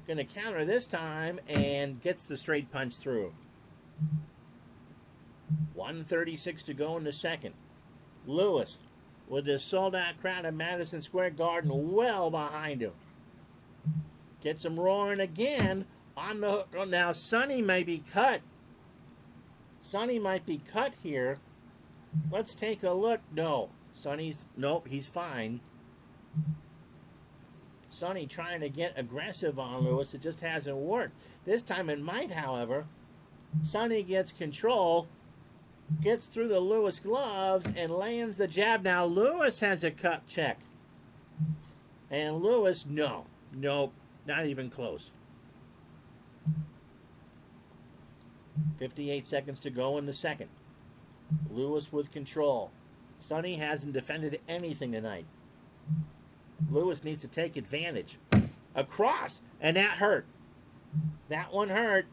going to counter this time and gets the straight punch through. 1:36 to go in the second. Lewis, with this sold-out crowd at Madison Square Garden well behind him. Gets him roaring again on the hook. Oh, now, Sonny may be cut. Sonny might be cut here. Let's take a look. No. Nope, he's fine. Sonny trying to get aggressive on Lewis. It just hasn't worked. This time it might, however. Sonny gets control. Gets through the Lewis gloves and lands the jab. Now Lewis has a cut check. And Lewis, nope, not even close. 58 seconds to go in the second. Lewis with control. Sonny hasn't defended anything tonight. Lewis needs to take advantage. Across, and that hurt. That one hurt.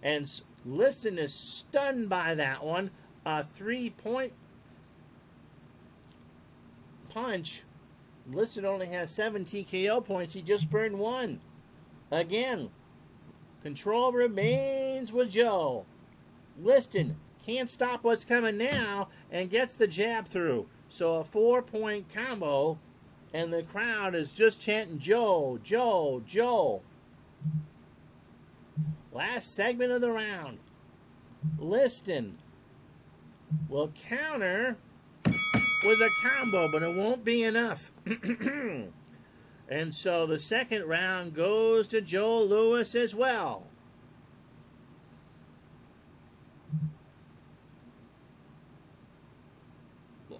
And Liston is stunned by that one. A 3-point punch. Liston only has 7 TKO points. He just burned 1. Again, control remains with Joe. Liston can't stop what's coming now and gets the jab through. So a 4-point combo, and the crowd is just chanting Joe, Joe, Joe. Last segment of the round. Liston will counter with a combo, but it won't be enough. And so the second round goes to Joe Lewis as well.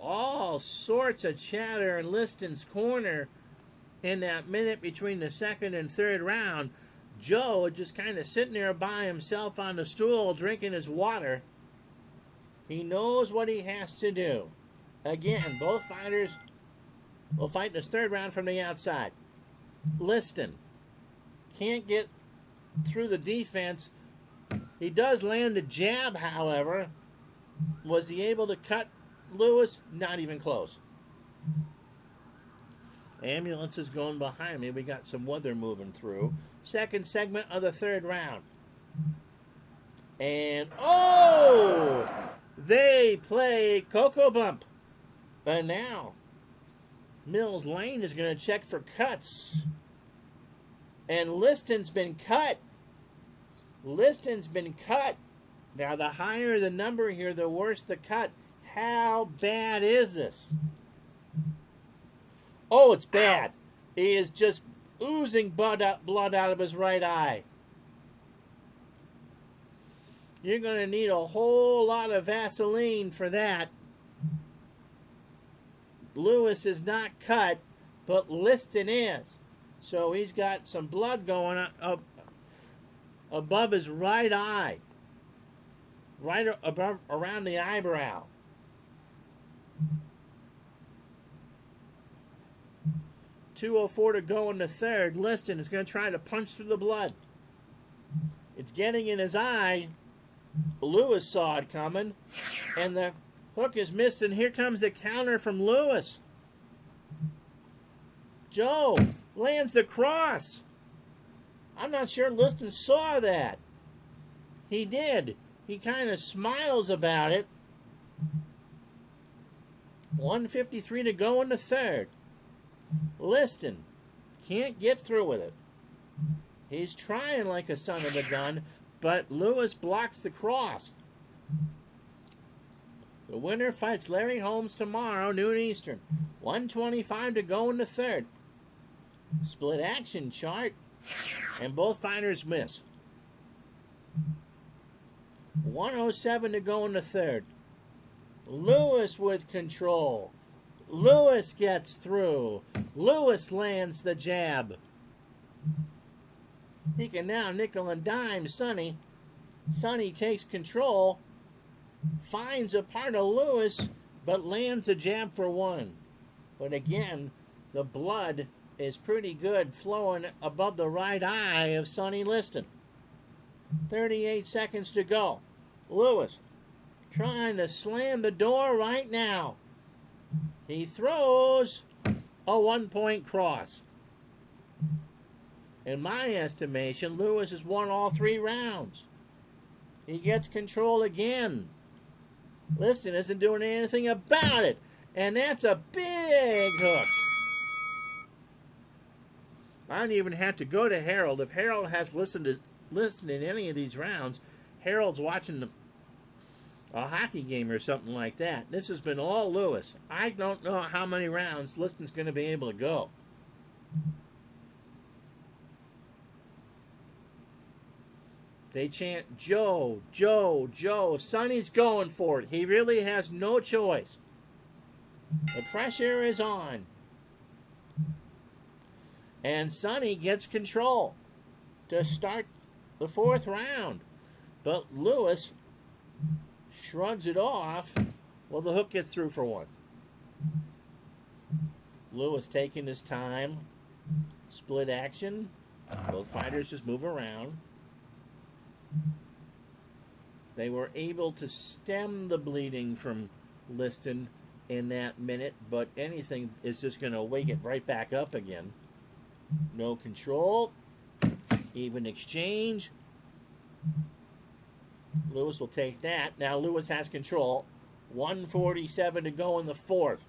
All sorts of chatter in Liston's corner in that minute between the second and third round. Joe just kind of sitting there by himself on the stool drinking his water. He knows what he has to do. Again, both fighters will fight this third round from the outside. Liston can't get through the defense. He does land a jab, however. Was he able to cut Lewis? Not even close. Ambulance is going behind me. We got some weather moving through. Second segment of the third round. And, oh! They play Coco Bump. And now, Mills Lane is going to check for cuts. And Liston's been cut. Liston's been cut. Now, the higher the number here, the worse the cut. How bad is this? Oh, it's bad. He is just oozing blood out of his right eye. You're going to need a whole lot of Vaseline for that. Lewis is not cut, but Liston is. So he's got some blood going up above his right eye. Right above, around the eyebrow. .204 to go in the third. Liston is going to try to punch through the blood. It's getting in his eye. Lewis saw it coming, and the hook is missed, and here comes the counter from Lewis. Joe lands the cross. I'm not sure Liston saw that. He did. He kind of smiles about it. 1:53 to go in the third. Liston can't get through with it. He's trying like a son of a gun, but Lewis blocks the cross. The winner fights Larry Holmes tomorrow, noon Eastern. 1:25 to go in the third. Split action chart, and both fighters miss. 1:07 to go in the third. Lewis with control. Lewis gets through. Lewis lands the jab. He can now nickel and dime Sonny. Sonny takes control, finds a part of Lewis, but lands a jab for 1. But again, the blood is pretty good flowing above the right eye of Sonny Liston. 38 seconds to go. Lewis trying to slam the door right now. He throws a 1-point cross. In my estimation, Lewis has won all 3 rounds. He gets control again. Liston isn't doing anything about it. And that's a big hook. I don't even have to go to Harold. If Harold has listened in any of these rounds, Harold's watching a hockey game or something like that. This has been all Lewis. I don't know how many rounds Liston's going to be able to go. They chant, Joe, Joe, Joe. Sonny's going for it. He really has no choice. The pressure is on. And Sonny gets control to start the fourth round. But Lewis shrugs it off. Well, the hook gets through for one. Lewis taking his time. Split action. Both fighters just move around. They were able to stem the bleeding from Liston in that minute, but anything is just going to wake it right back up again. No control. Even exchange. Lewis will take that. Now Lewis has control. 1:47 to go in the fourth.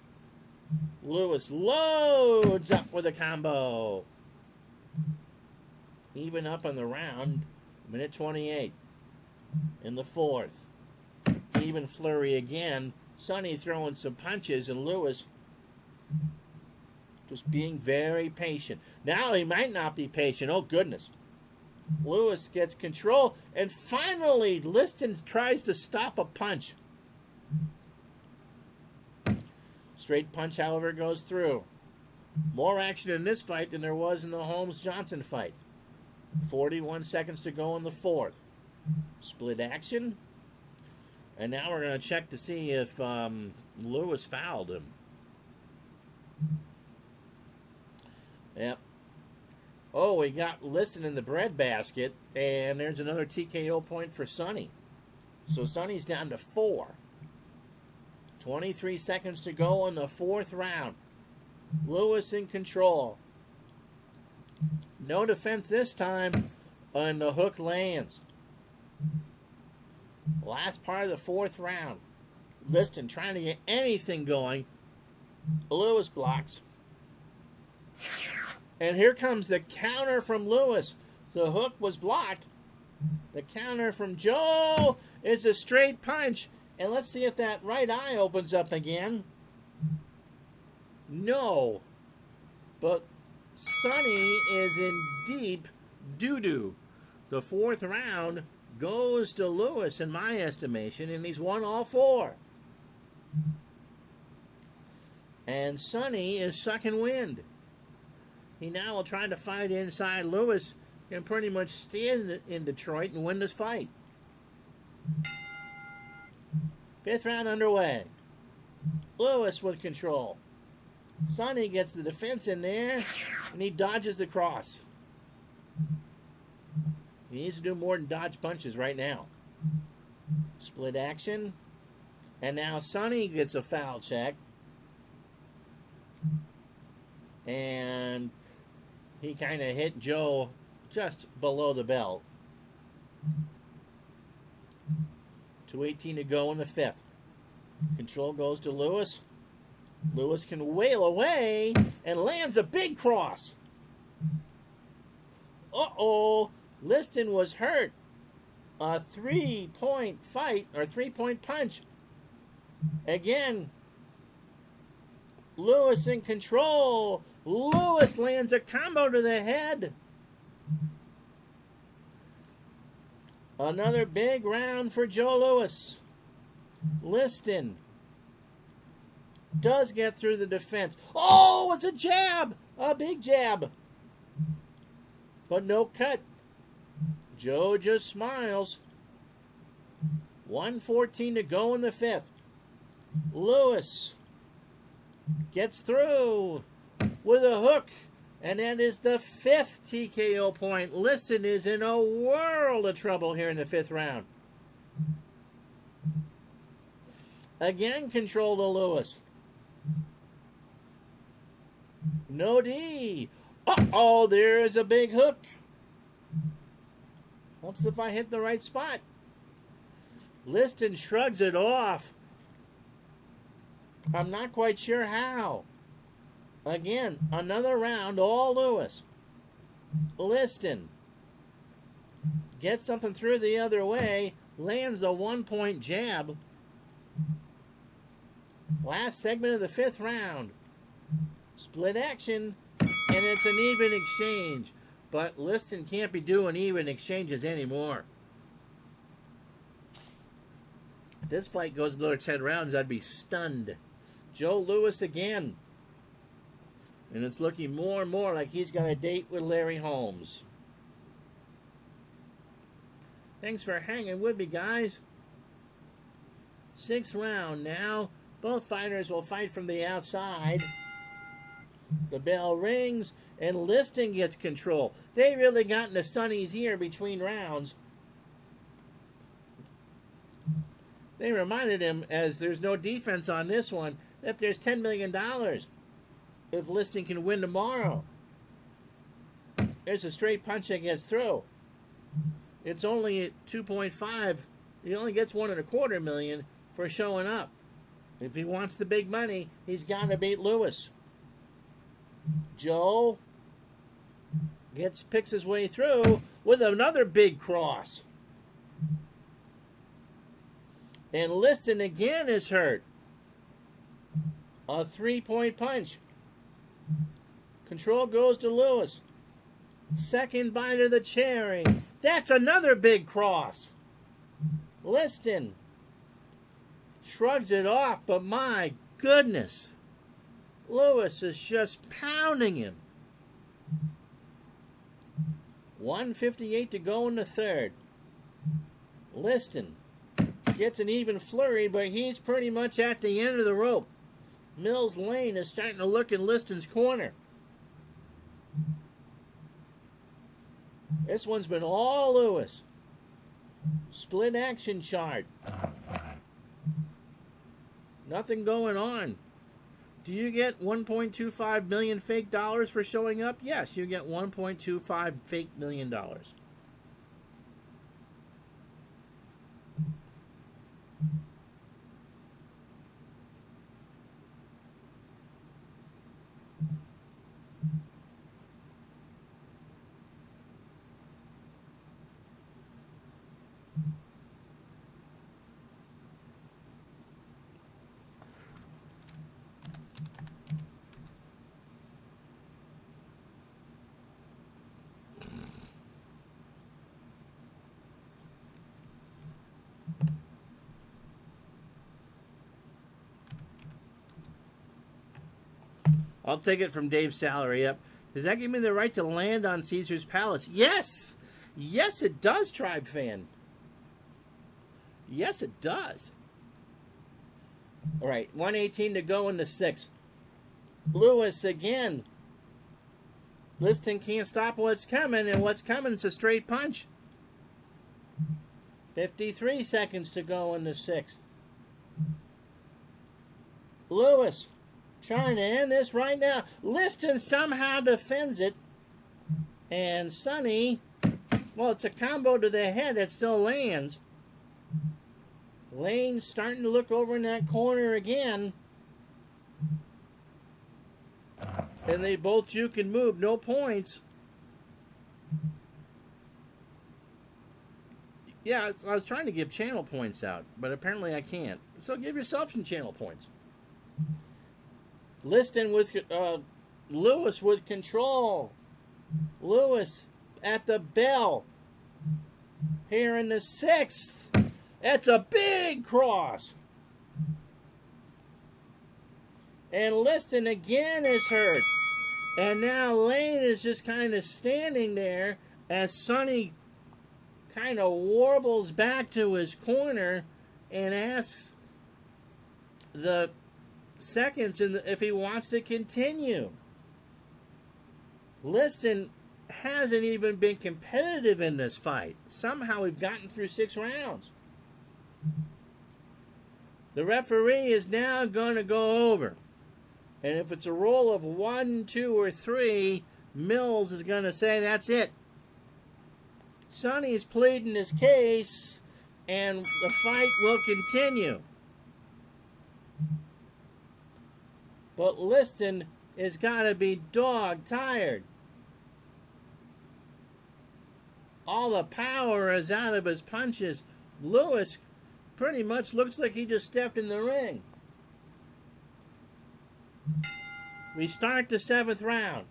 Lewis loads up with a combo. Even up on the round. Minute 28 in the fourth. Even flurry again. Sonny throwing some punches and Lewis just being very patient. Now he might not be patient. Oh, goodness. Lewis gets control. And finally, Liston tries to stop a punch. Straight punch, however, goes through. More action in this fight than there was in the Holmes-Johnson fight. 41 seconds to go in the fourth. Split action. And now we're going to check to see if Lewis fouled him. Yep. Oh, we got Liston in the breadbasket. And there's another TKO point for Sonny. So Sonny's down to 4. 23 seconds to go in the fourth round. Lewis in control. No defense this time, and the hook lands. Last part of the fourth round. Liston trying to get anything going. Lewis blocks. And here comes the counter from Lewis. The hook was blocked. The counter from Joe is a straight punch. And let's see if that right eye opens up again. No. But Sonny is in deep doo-doo. The fourth round goes to Lewis in my estimation, and he's won all 4. And Sonny is sucking wind. He now will try to fight inside. Lewis can pretty much stay in Detroit and win this fight. 5th round underway. Lewis with control. Sonny gets the defense in there, and he dodges the cross. He needs to do more than dodge punches right now. Split action. And now Sonny gets a foul check. And he kind of hit Joe just below the belt. 2:18 to go in the 5th. Control goes to Lewis. Lewis can wail away and lands a big cross. Uh-oh. Liston was hurt. A 3-point fight, or 3-point punch. Again. Lewis in control. Lewis lands a combo to the head. Another big round for Joe Lewis. Liston does get through the defense. Oh, it's a jab! A big jab. But no cut. Joe just smiles. 1:14 to go in the 5th. Lewis gets through with a hook. And that is the 5th TKO point. Liston is in a world of trouble here in the 5th round. Again, control to Lewis. No D. Uh-oh, there's a big hook. Helps if I hit the right spot. Liston shrugs it off. I'm not quite sure how. Again, another round, all Lewis. Liston gets something through the other way, lands a 1-point jab. Last segment of the 5th round. Split action, and it's an even exchange. But Liston can't be doing even exchanges anymore. If this fight goes another 10 rounds, I'd be stunned. Joe Louis again. And it's looking more and more like he's got a date with Larry Holmes. Thanks for hanging with me, guys. 6th round now. Both fighters will fight from the outside. The bell rings, and Liston gets control. They really got into Sonny's ear between rounds. They reminded him, as there's no defense on this one, that there's $10 million if Liston can win tomorrow. There's a straight punch that gets through. It's only at 2.5. He only gets $1.25 million for showing up. If he wants the big money, he's got to beat Louis. Joe picks his way through with another big cross. And Liston again is hurt. A 3-point punch. Control goes to Louis. Second bite of the cherry. That's another big cross. Liston shrugs it off, but my goodness. Louis is just pounding him. 1:58 to go in the third. Liston gets an even flurry, but he's pretty much at the end of the rope. Mills Lane is starting to look in Liston's corner. This one's been all Louis. Split action chart. Nothing going on. Do you get 1.25 million fake dollars for showing up? Yes, you get 1.25 fake million dollars. I'll take it from Dave's salary. Yep. Does that give me the right to land on Caesar's Palace? Yes! Yes, it does, Tribe Fan. Yes, it does. All right, 1:18 to go in the 6th. Louis again. Liston can't stop what's coming, and what's coming is a straight punch. 53 seconds to go in the 6th. Louis trying to end this right now. Liston somehow defends it. And Sonny, well, it's a combo to the head that still lands. Lane starting to look over in that corner again. And they both juke and move. No points. Yeah, I was trying to give channel points out, but apparently I can't. So give yourself some channel points. Liston with Louis with control. Louis at the bell. Here in the 6th. That's a big cross. And Liston again is hurt. And now Lane is just kind of standing there as Sonny kind of warbles back to his corner and asks the seconds if he wants to continue. Liston hasn't even been competitive in this fight. Somehow we've gotten through 6 rounds. The referee is now going to go over. And if it's a roll of 1, 2, or 3, Mills is going to say that's it. Sonny's pleading his case, and the fight will continue. But Liston has got to be dog-tired. All the power is out of his punches. Louis pretty much looks like he just stepped in the ring. We start the 7th round.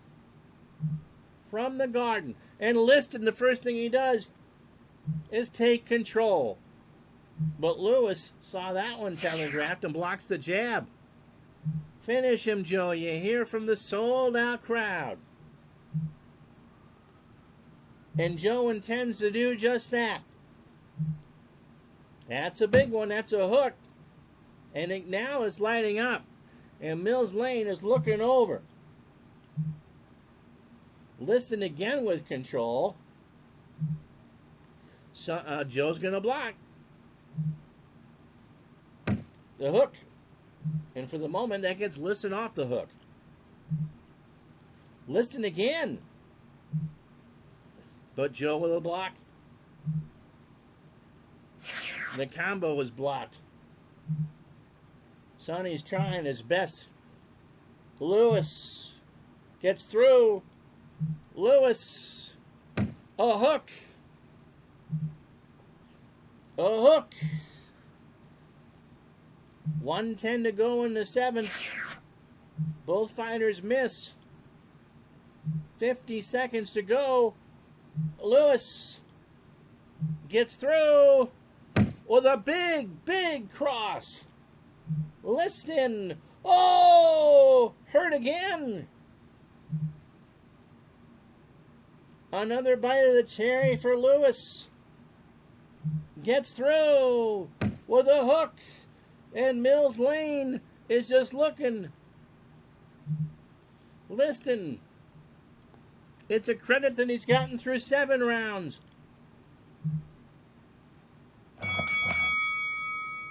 From the Garden. And Liston, the first thing he does is take control. But Lewis saw that one telegraphed and blocks the jab. Finish him, Joe. You hear from the sold-out crowd. And Joe intends to do just that. That's a big one. That's a hook. And it now is lighting up. And Mills Lane is looking over. Liston again with control. So, Joe's going to block the hook. And for the moment, that gets Liston off the hook. Liston again. But Joe with a block. The combo was blocked. Sonny's trying his best. Lewis gets through. Lewis. A hook. A hook. 1:10 to go in the 7th. Both fighters miss. 50 seconds to go. Lewis gets through with a big cross. Liston. Oh! Hurt again. Another bite of the cherry for Lewis. Gets through with a hook. And Mills Lane is just looking. Liston. It's a credit that he's gotten through 7 rounds.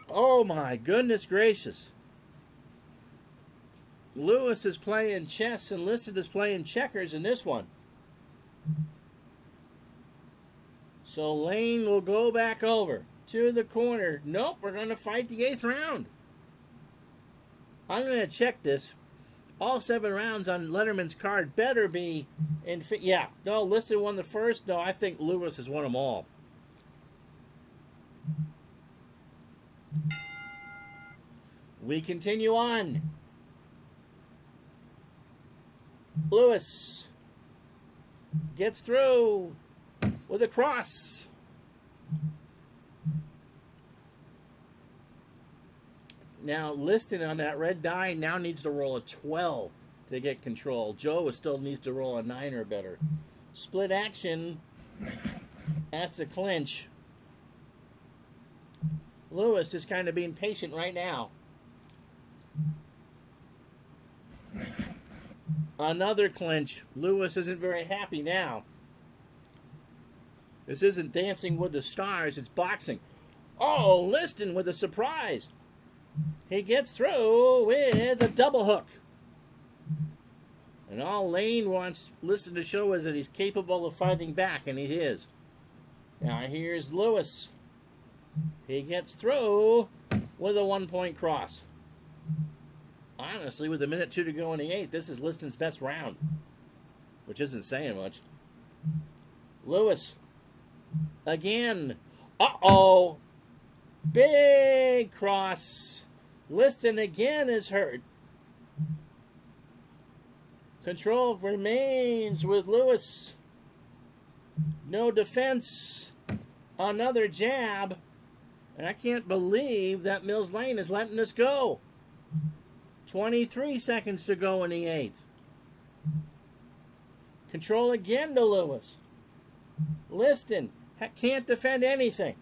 Oh my goodness gracious. Lewis is playing chess and Liston is playing checkers in this one. So Lane will go back over to the corner. Nope, we're going to fight the 8th round. I'm going to check this. All 7 rounds on Letterman's card better be in... Yeah, no, Liston won the first. No, I think Lewis has won them all. We continue on. Lewis gets through with a cross. Now, Liston on that red die now needs to roll a 12 to get control. Joe still needs to roll a 9 or better. Split action. That's a clinch. Lewis just kind of being patient right now. Another clinch. Lewis isn't very happy now. This isn't Dancing with the Stars, it's boxing. Oh, Liston with a surprise. He gets through with a double hook. And all Lane wants Liston to show is that he's capable of fighting back, and he is. Now here's Lewis. He gets through with a 1-point cross. Honestly, with 1:02 to go in the 8th, this is Liston's best round, which isn't saying much. Lewis again. Uh-oh. Big cross. Liston again is hurt. Control remains with Lewis. No defense. Another jab. And I can't believe that Mills Lane is letting this go. 23 seconds to go in the 8th. Control again to Lewis. Liston can't defend anything.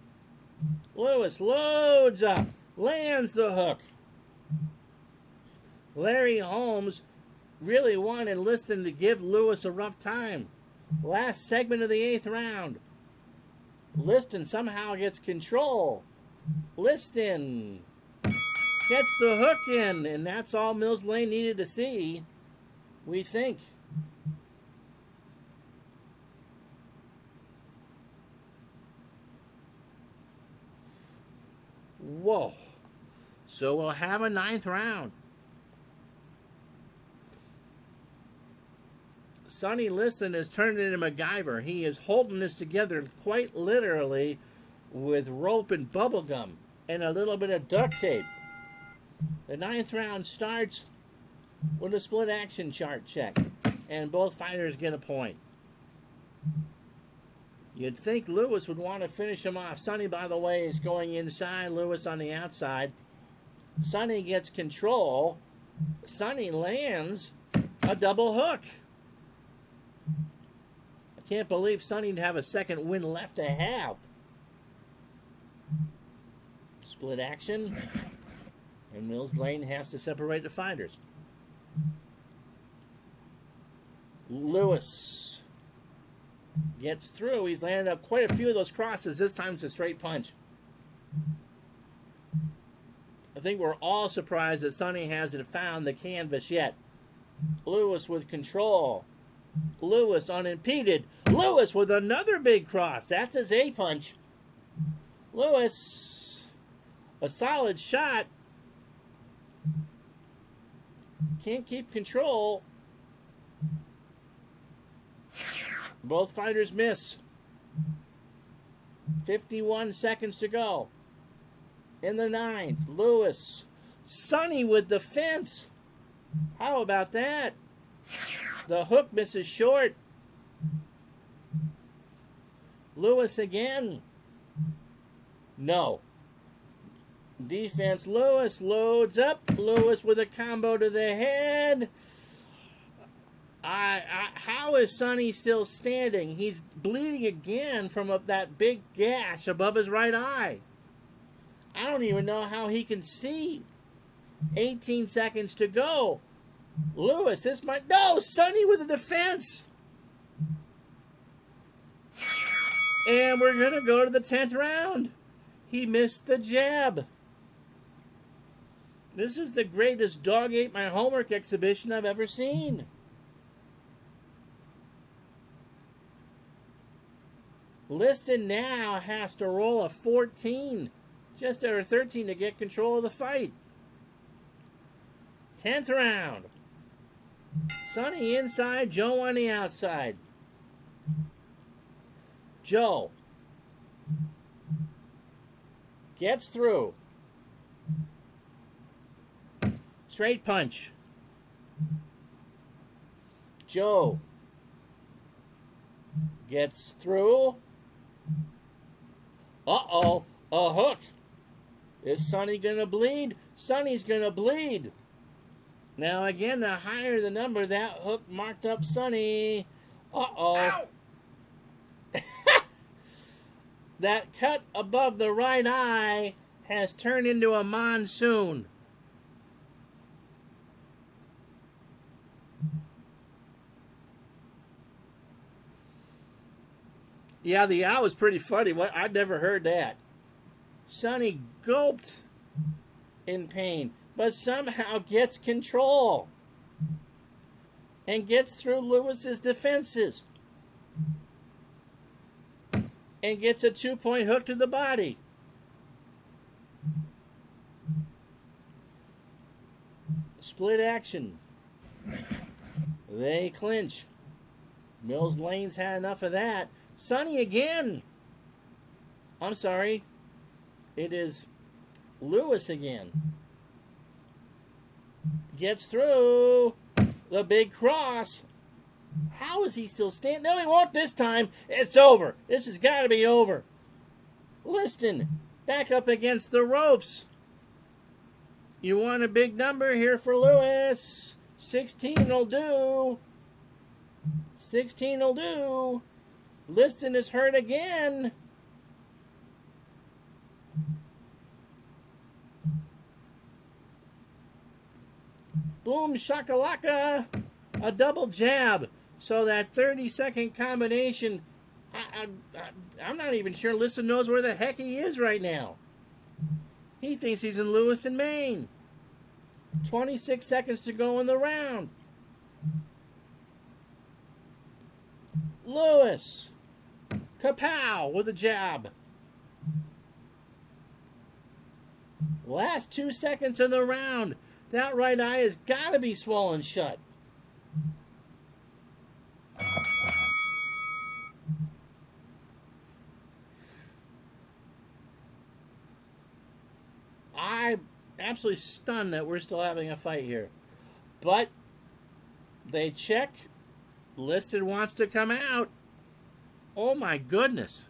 Lewis loads up. Lands the hook. Larry Holmes really wanted Liston to give Lewis a rough time. Last segment of the 8th round. Liston somehow gets control. Liston gets the hook in, and that's all Mills Lane needed to see, we think. Whoa. So we'll have a 9th round. Sonny Liston has turned into MacGyver. He is holding this together quite literally with rope and bubble gum and a little bit of duct tape. The 9th round starts with a split action chart check, and both fighters get a point. You'd think Lewis would want to finish him off. Sonny, by the way, is going inside. Lewis on the outside. Sonny gets control. Sonny lands a double hook. I can't believe Sonny'd have a second win left to have. Split action. And Mills Lane has to separate the fighters. Lewis gets through. He's landed up quite a few of those crosses. This time it's a straight punch. I think we're all surprised that Sonny hasn't found the canvas yet. Lewis with control. Lewis unimpeded. Lewis with another big cross. That's his A punch. Lewis, a solid shot. Can't keep control. Both fighters miss. 51 seconds to go. In the ninth, Lewis. Sonny with defense. How about that? The hook misses short. Lewis again. No. Defense, Lewis loads up. Lewis with a combo to the head. How is Sonny still standing? He's bleeding again from that big gash above his right eye. I don't even know how he can see. 18 seconds to go. Lewis, this might... No, Sonny with a defense. And we're going to go to the 10th round. He missed the jab. This is the greatest dog ate my homework exhibition I've ever seen. Liston now has to roll a 14, just over 13 to get control of the fight. 10th round. Sonny inside, Joe on the outside. Joe gets through. Straight punch. Joe gets through. Uh-oh, a hook. Is Sonny going to bleed? Sonny's going to bleed. Now, again, the higher the number, that hook marked up Sonny. Uh-oh. That cut above the right eye has turned into a monsoon. Yeah, the owl was pretty funny. I'd never heard that. Sonny gulped in pain, but somehow gets control and gets through Lewis's defenses and gets a 2-point hook to the body. Split action. They clinch. Mills Lane's had enough of that. Sonny again. I'm sorry. It is Lewis again. Gets through. The big cross. How is he still standing? No, he won't this time. It's over. This has got to be over. Liston back up against the ropes. You want a big number here for Lewis. 16 will do. 16 will do. Liston is hurt again. Boom shakalaka. A double jab. So that 30-second combination, I'm not even sure Liston knows where the heck he is right now. He thinks he's in Lewiston, Maine. 26 seconds to go in the round. Lewis. Kapow with a jab. Last 2 seconds in the round. That right eye has got to be swollen shut. I'm absolutely stunned that we're still having a fight here. But they check. Liston wants to come out. Oh my goodness.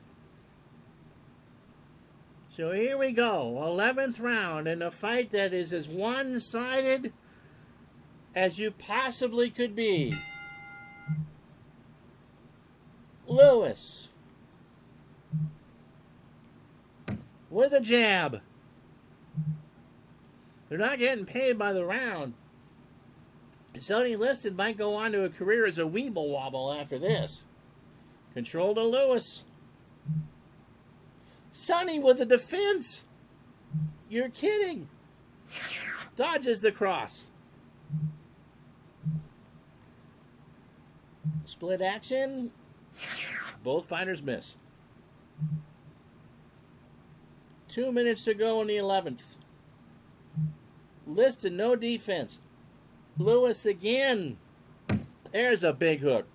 So here we go, 11th round in a fight that is as one-sided as you possibly could be. Lewis with a jab. They're not getting paid by the round. Sonny Liston might go on to a career as a weeble wobble after this. Control to Lewis. Sonny with a defense. You're kidding. Dodges the cross. Split action. Both fighters miss. 2 minutes to go in the 11th. Liston, no defense. Lewis again. There's a big hook.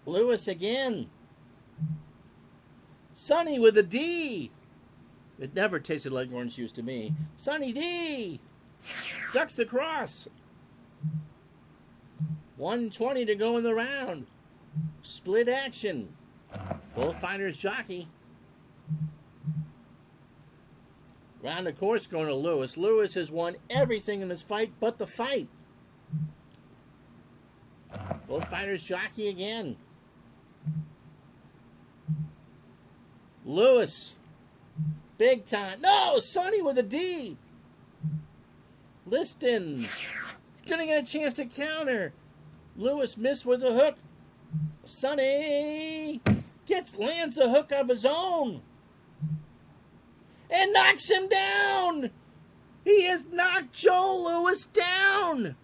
Lewis again. Sonny with a D. It never tasted like orange juice to me. Sonny D. Ducks the cross. 1:20 to go in the round. Split action. Both fighters jockey. Round of course going to Lewis. Lewis has won everything in this fight but the fight. Both fighters jockey again. Lewis. Big time. No! Sonny with a D. Liston. Gonna get a chance to counter. Lewis missed with a hook. Sonny lands a hook of his own. And knocks him down. He has knocked Joe Lewis down.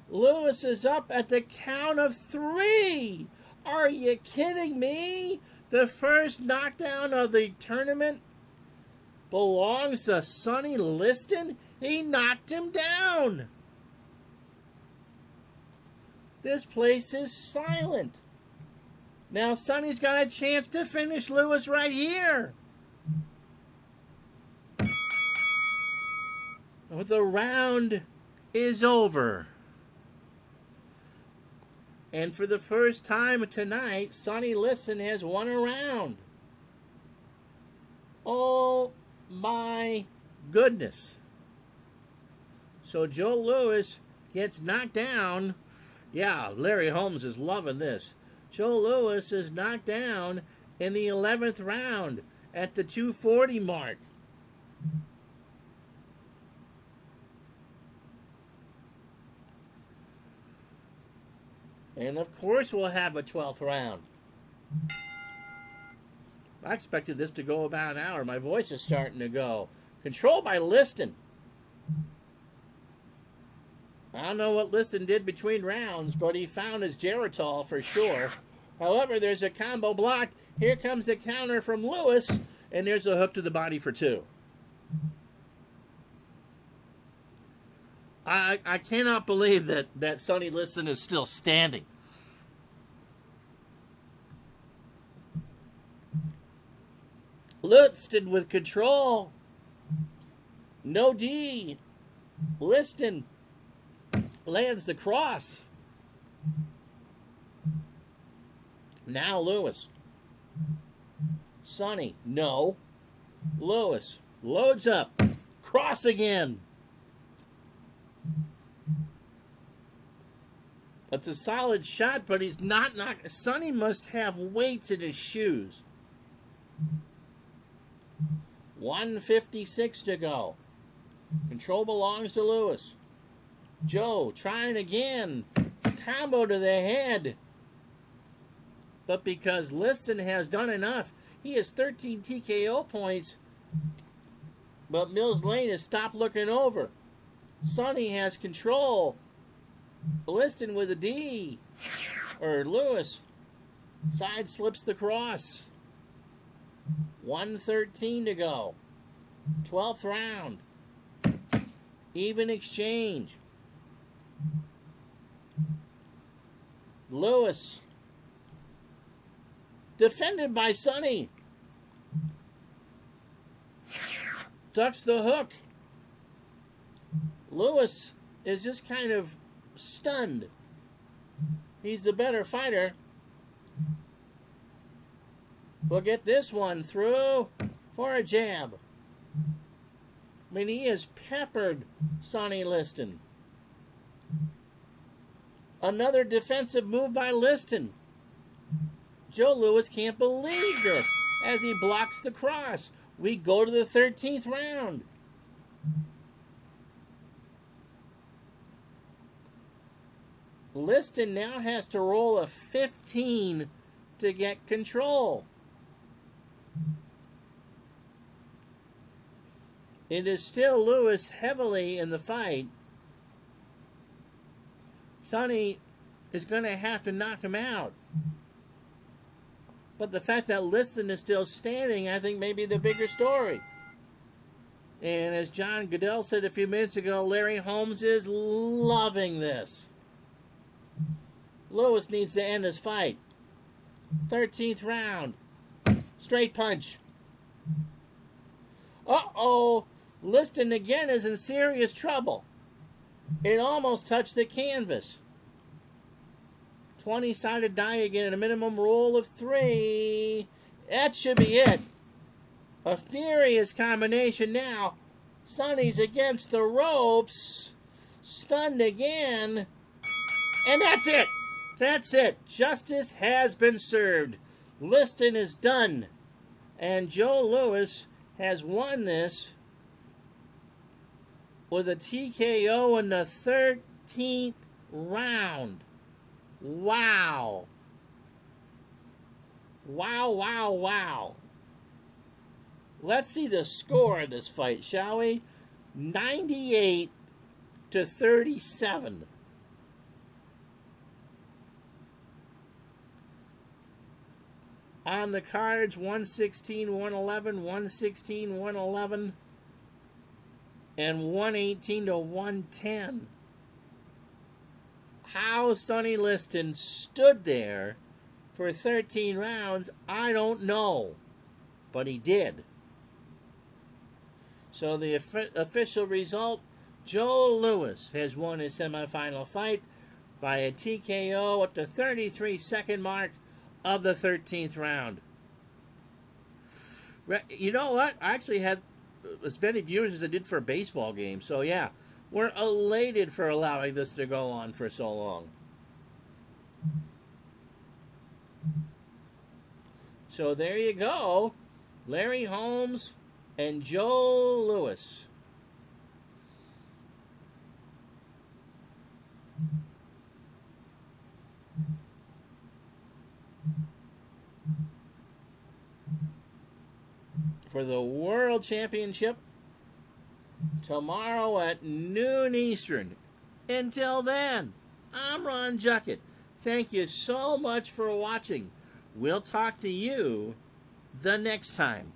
Lewis is up at the count of 3. Are you kidding me? The first knockdown of the tournament belongs to Sonny Liston. He knocked him down. This place is silent. Now Sonny's got a chance to finish Lewis right here. The round is over. And for the first time tonight, Sonny Liston has won a round. Oh my goodness. So Joe Lewis gets knocked down. Yeah, Larry Holmes is loving this. Joe Lewis is knocked down in the 11th round at the 240 mark. And of course we'll have a 12th round. I expected this to go about an hour. My voice is starting to go. Controlled by Liston. I don't know what Liston did between rounds, but he found his Geritol for sure. However, there's a combo block. Here comes the counter from Lewis, and there's a hook to the body for 2. I cannot believe that Sonny Liston is still standing. Liston with control. No D. Liston lands the cross. Now Lewis. Sonny, no. Lewis loads up. Cross again. That's a solid shot, but he's not knocked. Sonny must have weights in his shoes. 1:56 to go. Control belongs to Lewis. Joe trying again. Combo to the head. But because Liston has done enough, he has 13 TKO points. But Mills Lane has stopped looking over. Sonny has control. Liston with a D. Or Lewis. Side slips the cross. 1:13 to go. 12th round. Even exchange. Lewis. Defended by Sonny. Ducks the hook. Lewis is just kind of stunned. He's the better fighter. We'll get this one through for a jab. I mean, he has peppered Sonny Liston. Another defensive move by Liston. Joe Louis can't believe this as he blocks the cross. We go to the 13th round. Liston now has to roll a 15 to get control. It is still Louis heavily in the fight. Sonny is going to have to knock him out. But the fact that Liston is still standing, I think, may be the bigger story. And as John Goodell said a few minutes ago, Larry Holmes is loving this. Louis needs to end his fight. 13th round. Straight punch. Uh-oh. Liston again is in serious trouble. It almost touched the canvas. 20-sided die again and a minimum roll of 3. That should be it. A furious combination now. Sonny's against the ropes. Stunned again. And that's it. That's it. Justice has been served. Liston is done. And Joe Louis has won this with a TKO in the 13th round. Wow. Wow, wow, wow. Let's see the score of this fight, shall we? 98 to 37. On the cards, 116, 111, 116, 111, and 118 to 110. How Sonny Liston stood there for 13 rounds, I don't know. But he did. So the official result, Joe Louis has won his semifinal fight by a TKO at the 33-second mark of the 13th round. You know what? I actually had as many viewers as I did for a baseball game. So yeah, we're elated for allowing this to go on for so long. So there you go. Larry Holmes and Joe Louis. For the World Championship tomorrow at noon Eastern. Until then, I'm Ron Juckett. Thank you so much for watching. We'll talk to you the next time.